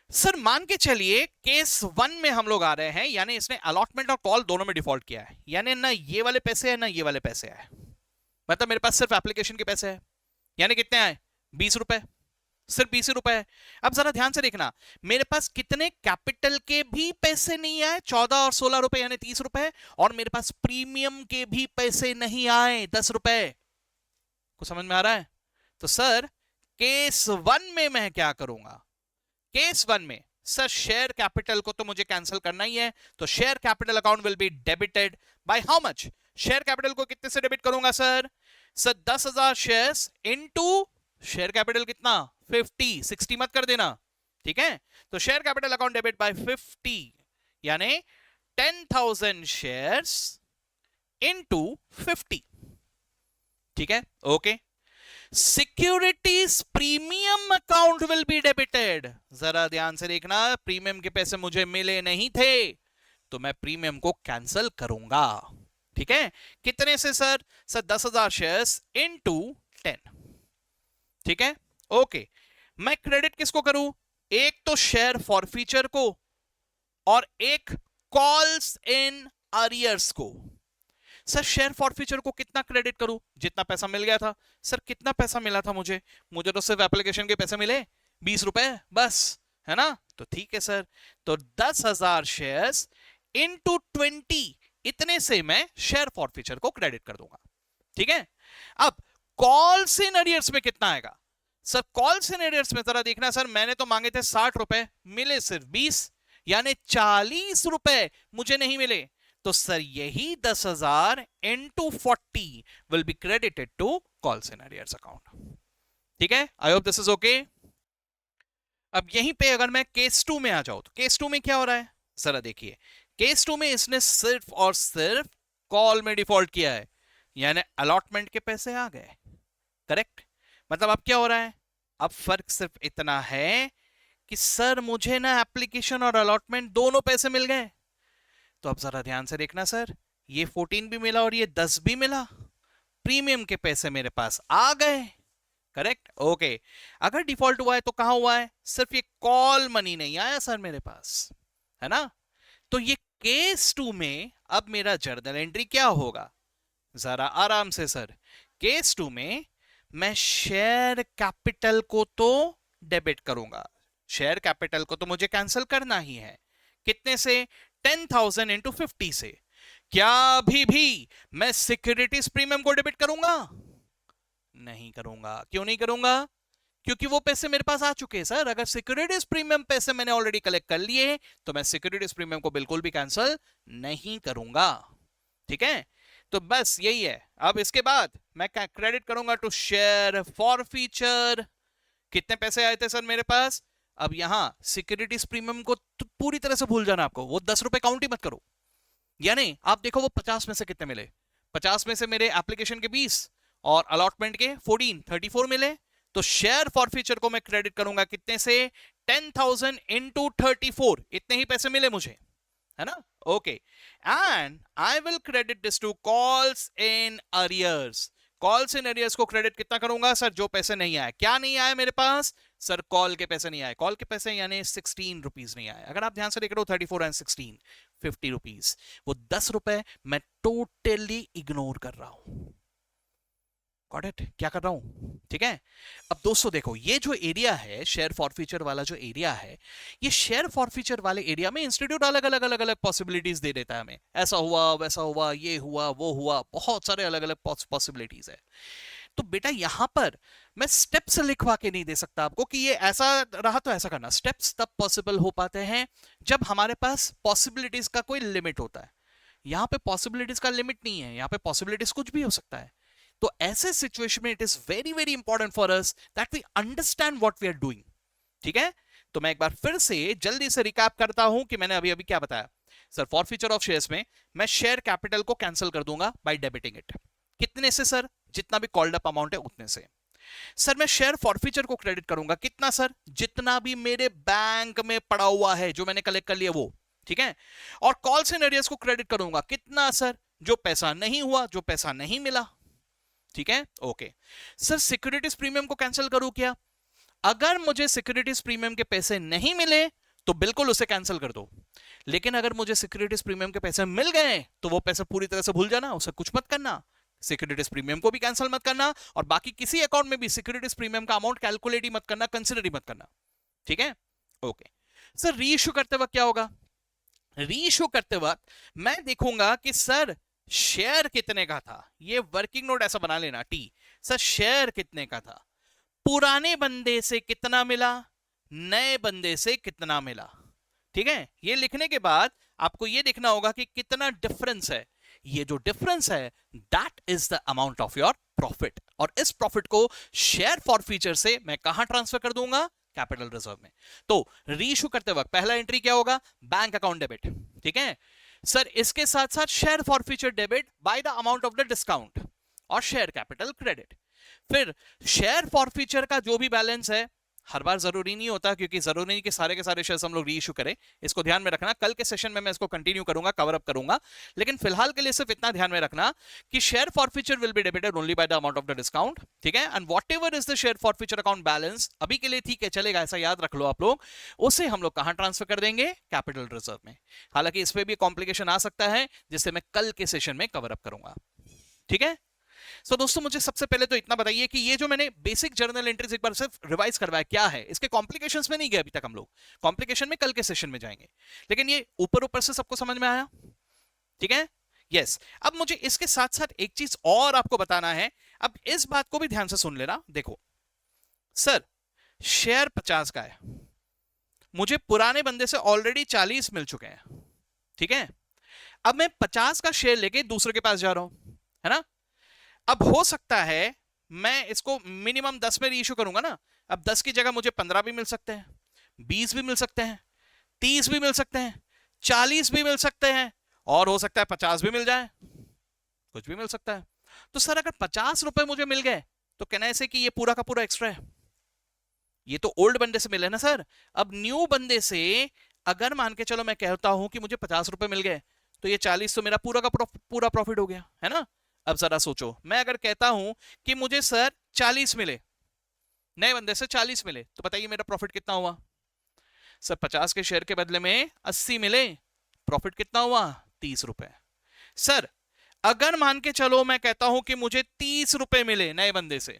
सर। मान के चलिए केस 1 में हम लोग आ रहे हैं, यानी इसने अलॉटमेंट और कॉल दोनों में डिफॉल्ट किया है, यानी ना ये वाले पैसे है ना ये वाले पैसे है, मतलब मेरे पास सिर्फ एप्लीकेशन के पैसे है, यानी कितने आए? 20 रुपए, सिर्फ 20 रुपए है। अब जरा ध्यान से देखना, मेरे पास कितने कैपिटल के भी पैसे नहीं आए, 14 और 16 रुपए यानी 30 रुपए, और मेरे पास प्रीमियम के भी पैसे नहीं आए, 10 रुपए। को समझ में आ रहा है? तो सर केस 1 में मैं क्या करूंगा? केस 1 में सर शेयर कैपिटल को तो मुझे कैंसिल करना ही है, तो share capital account will be debited by how much? Share capital को कितने से डेबिट करूंगा sir? Sir 10,000 shares into share capital कितना? 50, 60 मत कर देना, ठीक है? तो share capital account debit bye 50 यानी 10,000 शेयर्स इनटू 50, ठीक है? Okay. Securities premium account will be debited. जरा ध्यान से देखना, प्रीमियम के पैसे मुझे मिले नहीं थे, तो मैं प्रीमियम को कैंसिल करूंगा, ठीक है? कितने से सर? सर 10,000 शेयर्स इनटू 10, ठीक है? ओके। मैं क्रेडिट किसको करूं? एक तो शेयर फॉरफीचर को और एक कॉल्स इन अरियर्स को। सर शेयर फॉरफीचर को कितना क्रेडिट करूं? जितना पैसा मिल गया था। सर कितना पैसा मिला था मुझे? मुझे तो सिर्फ एप्लीकेशन के पैसे मिले 20 रुपए बस, है ना? तो ठीक है सर, तो 10,000 शेयर्स इनटू 20, इतने से मैं शेयर फॉरफीचर को क्रेडिट कर दूंगा, ठीक है? अब कॉल्स इन अरियर्स में कितना आएगा? सर कॉल्स इन अरियर्स में जरा देखना सर, मैंने तो मांगे थे 60 रुपए, मिले सिर्फ 20, यानी 40 रुपए मुझे नहीं मिले। तो सर यही 10,000 into 40 will be credited to calls in arrears account, ठीक है? I hope this is okay. अब यहीं पे अगर मैं केस 2 में आ जाऊं, तो केस 2 में क्या हो रहा है? जरा देखिए, केस 2 में इसने सिर्फ और सिर्फ कॉल में डिफॉल्ट किया है, यानी अलॉटमेंट के पैसे आ गए, करेक्ट? मतलब अब क्या हो रहा है? अब फर्क सिर्फ इतना है कि सर मुझे ना एप्लीकेशन और अलॉटमेंट दोनों पैसे मिल गए। तो अब जरा ध्यान से देखना सर, ये 14 भी मिला और ये 10 भी मिला, प्रीमियम के पैसे मेरे पास आ गए, करेक्ट? ओके। अगर डिफॉल्ट हुआ है तो कहां हुआ है? सिर्फ ये कॉल मनी नहीं आया सर मेरे पास, है ना? तो ये केस 2 में अब मेरा जर्नल एंट्री क्या होगा? जरा आराम से सर, केस 2 में मैं शेयर कैपिटल को तो डेबिट करूंगा, शेयर कैपिटल को तो मुझे कैंसिल करना ही है। कितने से? 10,000 इंटू 50 से। क्या अभी भी मैं सिक्योरिटीज प्रीमियम को डेबिट करूंगा? नहीं करूंगा। क्यों नहीं करूंगा? क्योंकि वो पैसे मेरे पास आ चुके हैं सर। अगर सिक्योरिटीज प्रीमियम पैसे मैंने ऑलरेडी कलेक्ट कर लिए तो मैं सिक्योरिटीज प्रीमियम को बिल्कुल भी कैंसिल नहीं करूंगा, ठीक है? तो बस यही है। अब इसके बाद मैं क्रेडिट करूंगा टू शेयर फॉरफीचर। कितने पैसे आए थे सर मेरे पास? अब यहां सिक्योरिटीज प्रीमियम को तो पूरी तरह से भूल जाना, आपको वो 10 रुपए काउंट ही मत करो। यानी आप देखो वो 50 में से कितने मिले? 50 में से मेरे एप्लीकेशन के 20 और अलॉटमेंट के 14, 34 मिले। तो शेयर फॉरफीचर को मैं क्रेडिट करूंगा कितने से? 10,000 इंटू 34, इतने ही पैसे मिले मुझे, है ना? Okay. And I will credit this to calls in arrears. Calls in arrears को क्रेडिट कितना करूंगा सर? जो पैसे नहीं आए। क्या नहीं आए मेरे पास? सर कॉल के पैसे नहीं आए। कॉल के पैसे यानी 16 रुपीज नहीं आए। अगर आप ध्यान से देख रहे हो 34 एंड 16, 50 रुपीज। वो 10 रुपए मैं टोटली इग्नोर कर रहा हूं। Got it? क्या कर रहा हूं, ठीक है? अब दोस्तों देखो, ये जो एरिया है शेयर फॉरफीचर वाला जो एरिया है, ये शेयर फॉरफीचर वाले एरिया में इंस्टीट्यूट अलग अलग अलग अलग पॉसिबिलिटीज दे देता है हमें। ऐसा हुआ, वैसा हुआ, ये हुआ, वो हुआ, बहुत सारे अलग अलग पॉसिबिलिटीज है। तो बेटा यहां पर मैं स्टेप्स लिखवा के नहीं दे सकता आपको कि ये ऐसा रहा तो ऐसा करना। स्टेप्स तब पॉसिबल हो पाते हैं जब हमारे पास पॉसिबिलिटीज का कोई लिमिट होता है। यहां पे पॉसिबिलिटीज का लिमिट नहीं है, यहां पे पॉसिबिलिटीज कुछ भी हो सकता है। तो ऐसे सिचुएशन में it is very very important for us that we understand what we are doing, ठीक है? तो मैं एक बार फिर से जल्दी से रिकैप करता हूं कि मैंने अभी अभी क्या बताया। सर फॉरफीचर ऑफ शेयर्स में मैं शेयर कैपिटल को कैंसिल कर दूंगा बाय डेबिटिंग इट। कितने से सर? जितना भी कॉल्ड अप अमाउंट है उतने से। सर मैं शेयर फॉरफीचर को क्रेडिट करूंगा कितना सर? जितना भी मेरे बैंक में पड़ा हुआ है, जो मैंने कलेक्ट कर लिया वो, ठीक है? और कॉल्स इन अरियर्स को क्रेडिट करूंगा कितना सर? जो पैसा नहीं हुआ, जो पैसा नहीं मिला, ठीक है? ओके। सर सिक्योरिटीज प्रीमियम को कैंसिल करूं क्या? अगर मुझे सिक्योरिटीज प्रीमियम के पैसे नहीं मिले तो बिल्कुल उसे कैंसिल कर दो, लेकिन अगर मुझे सिक्योरिटीज प्रीमियम के पैसे मिल गए तो वो पैसे पूरी तरह से भूल जाना, उसे कुछ मत करना, सिक्योरिटीज प्रीमियम को भी कैंसिल मत करना और बाकी किसी अकाउंट में भी सिक्योरिटीज प्रीमियम का अमाउंट कैलकुलेट ही मत करना, कंसिडर ही मत करना, ठीक है। ओके सर, री इश्यू करते वक्त क्या होगा? री इश्यू करते वक्त मैं देखूंगा कि सर शेयर कितने का था, ये वर्किंग नोट ऐसा बना लेना टी, सर शेयर कितने का था, पुराने बंदे से कितना मिला, नए बंदे से कितना मिला, ठीक है। ये लिखने के बाद आपको ये देखना होगा कि कितना डिफरेंस है, ये जो डिफरेंस है that is the amount of your profit, और इस प्रॉफिट को शेयर फॉर फीचर से मैं कहां ट्रांसफर कर दूंगा? कैपिटल रिजर्व में। तो री इश्यू करते वक्त पहला एंट्री क्या होगा? बैंक अकाउंट डेबिट, ठीक है सर। इसके साथ साथ share for feature debit by the amount of the discount और शेयर कैपिटल क्रेडिट। फिर शेयर फॉर फीचर का जो भी बैलेंस है, हर बार जरूरी नहीं होता क्योंकि जरूरी नहीं कि सारे के सारे शेयर्स हम लोग री इश्यू करें, इसको ध्यान में रखना। कल के सेशन में मैं इसको कंटिन्यू करूंगा, कवर अप करूंगा, लेकिन फिलहाल के लिए सिर्फ इतना ध्यान में रखना कि share for feature will be debited only by the amount of the discount, ठीक है। And whatever is the share forfeiture account balance, अभी के लिए ठीक है चलेगा, ऐसा याद रख लो आप लोग, उसे हम लोग कहां ट्रांसफर कर देंगे? कैपिटल रिजर्व में। हालांकि इस पे भी कॉम्प्लिकेशन आ सकता है जिससे मैं कल के सेशन में कवर अप करूंगा, ठीक है। सो दोस्तों मुझे सबसे पहले तो इतना बताइए कि ये जो मैंने बेसिक जर्नल एंट्रीज एक बार सिर्फ रिवाइज करवाया क्या है, इसके कॉम्प्लिकेशंस में नहीं गए अभी तक हम लोग, कॉम्प्लिकेशन में कल के सेशन में जाएंगे, लेकिन ये ऊपर ऊपर से सबको समझ में आया, ठीक है। यस, अब मुझे इसके साथ साथ एक चीज और आपको बताना है, अब इस बात को भी ध्यान से सुन लेना। देखो सर शेयर 50 का है, मुझे पुराने बंदे से ऑलरेडी 40 मिल चुके हैं, ठीक है। अब मैं 50 का शेयर लेके दूसरे के पास जा रहा हूं, है ना। अब हो सकता है मैं इसको मिनिमम 10 में री इश्यू करूंगा ना, अब 10 की जगह मुझे 15 भी मिल सकते हैं, 20 भी मिल सकते हैं, 30 भी मिल सकते हैं, 40 भी मिल सकते हैं, और हो सकता है 50 भी मिल जाए, कुछ भी मिल सकता है। तो सर अगर 50 रुपए मुझे मिल गए तो कहना ऐसे कि ये पूरा का पूरा एक्स्ट्रा है, ये तो ओल्ड बंदे से मिले ना सर। अब न्यू बंदे से अगर मान के चलो मैं कहता हूं कि मुझे 50 रुपए मिल गए तो ये 40 तो मेरा पूरा का पूरा प्रॉफिट हो गया, है ना। अब जरा सोचो, मैं अगर कहता हूं कि मुझे सर 40 मिले, नए बंदे से 40 मिले, तो बताइए मेरा प्रॉफिट कितना हुआ? सर 50 के शेयर के बदले में 80 मिले, प्रॉफिट कितना हुआ? 30 रुपए। सर अगर मान के चलो मैं कहता हूं कि मुझे 30 रुपए मिले नए बंदे से,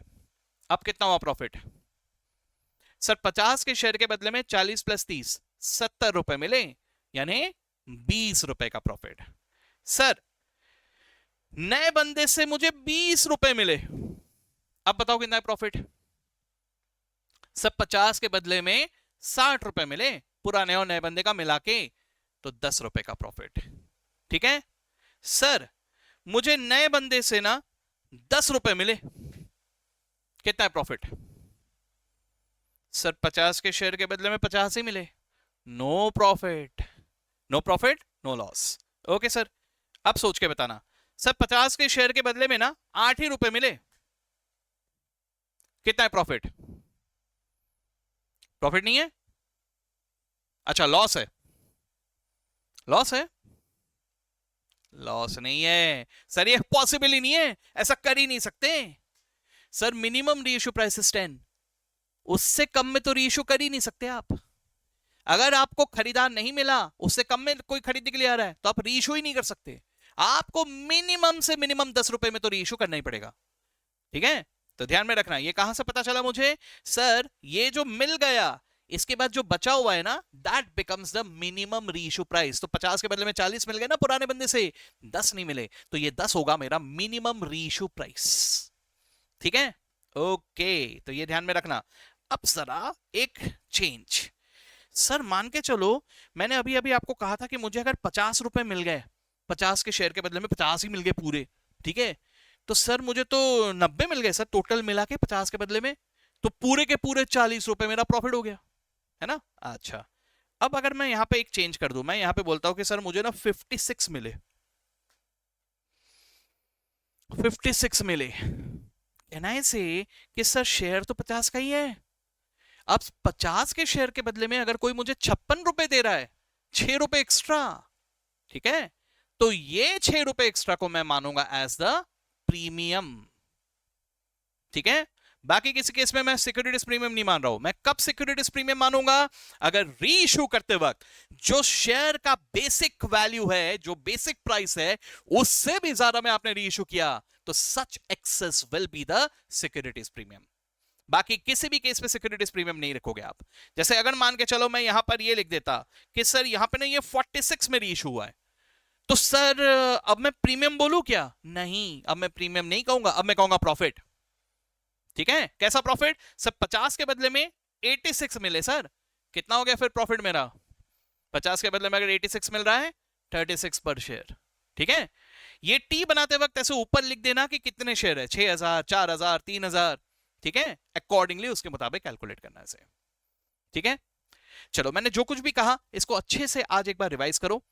अब कितना हुआ प्रॉफिट? सर 50 के शेयर के बदले में 40 प्लस 30 70 रुपए मिले, यानी 20 रुपए का प्रॉफिट। सर नए बंदे से मुझे 20 रुपए मिले, अब बताओ कितना है प्रॉफिट? सब 50 के बदले में 60 रुपए मिले, पुराने और नए बंदे का मिला के, तो 10 रुपए का प्रॉफिट, ठीक है। सर मुझे नए बंदे से ना 10 रुपए मिले, कितना है प्रॉफिट? सर 50 के शेयर के बदले में 50 ही मिले, no profit, no profit no loss. Okay sir, अब सोच के बताना, सर 50 के शेयर के बदले में ना 8 ही रुपए मिले, कितना है प्रॉफिट? प्रॉफिट नहीं है, अच्छा लॉस है, लॉस है, लॉस नहीं है सर, ये पॉसिबल ही नहीं है, ऐसा कर ही नहीं सकते sir. Minimum reissue price is 10, उससे कम में तो रीइश्यू कर ही नहीं सकते आप। अगर आपको खरीदार नहीं मिला, उससे कम में कोई खरीदने के लिए आ रहा है, तो आप रीइश्यू ही नहीं कर सकते, आपको मिनिमम से मिनिमम 10 रुपए में तो रीइश्यू करना ही पड़ेगा, ठीक है। तो ध्यान में रखना, ये कहां से पता चला मुझे? सर ये जो मिल गया, इसके बाद जो बचा हुआ है ना, that becomes the minimum reissue price. तो 50 के बदले में 40 मिल गए ना पुराने बंदे से, 10 नहीं मिले, तो ये 10 होगा मेरा मिनिमम रीइश्यू प्राइस, ठीक है। ओके, तो ये ध्यान में रखना। अब जरा एक चेंज, सर मान के चलो मैंने अभी अभी आपको कहा था कि मुझे अगर 50 रुपए मिल गए, 50 के शेयर के बदले में 50 ही मिल गए पूरे, ठीक है। तो सर मुझे तो 90 मिल गए सर, टोटल मिला के 50 के बदले में, तो पूरे के पूरे 40 रुपए मेरा प्रॉफिट हो गया, है ना। अच्छा, अब अगर मैं यहां पे एक चेंज कर दूं, मैं यहां पे बोलता हूं कि सर मुझे ना 56 मिले, 56 मिले, कहना है से कि सर शेयर तो 50 का ही है। अब 50 के शेयर के बदले में अगर कोई मुझे 56 रुपए दे रहा है, 6 रुपए एक्स्ट्रा, ठीक है, तो ये 6 रुपए एक्स्ट्रा को मैं मानूंगा एज द प्रीमियम, ठीक है। बाकी किसी केस में मैं सिक्योरिटीज प्रीमियम नहीं मान रहा हूं। मैं कब सिक्योरिटीज प्रीमियम मानूंगा? अगर री इश्यू करते वक्त जो शेयर का बेसिक वैल्यू है, जो बेसिक प्राइस है, उससे भी ज्यादा में आपने री इश्यू किया, तो such excess will be the securities premium. बाकी किसी भी केस पे सिक्योरिटीज प्रीमियम नहीं रखोगे आप। जैसे अगर मान के चलो मैं यहां पर ये लिख देता कि सर यहां पे ना ये 46 मेरी इशू हुआ है, तो सर अब मैं प्रीमियम बोलूं क्या? नहीं, अब मैं प्रीमियम नहीं कहूंगा, अब मैं कहूंगा प्रॉफिट। ठीक है, कैसा प्रॉफिट? सर 50 के बदले में 86 मिले सर, कितना हो गया फिर प्रॉफिट मेरा? 50 के बदले में अगर 86 मिल रहा है, 36 पर शेयर। ठीक है, ये टी बनाते वक्त ऐसे ऊपर लिख देना कि कितने शेयर है, 6000, 4000, 3000। ठीक है, अकॉर्डिंगली उसके मुताबिक कैलकुलेट करना है इसे। ठीक है, चलो मैंने जो कुछ भी कहा इसको अच्छे से आज एक बार रिवाइज करो,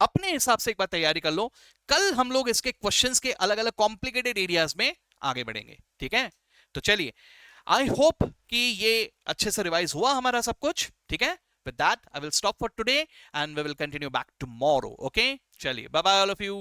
अपने हिसाब से एक बार तैयारी कर लो। कल हम लोग इसके क्वेश्चंस के अलग अलग कॉम्प्लिकेटेड एरियाज में आगे बढ़ेंगे। ठीक है, तो चलिए, आई होप कि ये अच्छे से रिवाइज हुआ हमारा सब कुछ। ठीक है, with that I will stop for today and we will continue back tomorrow. Okay, चलिए, bye bye all of you.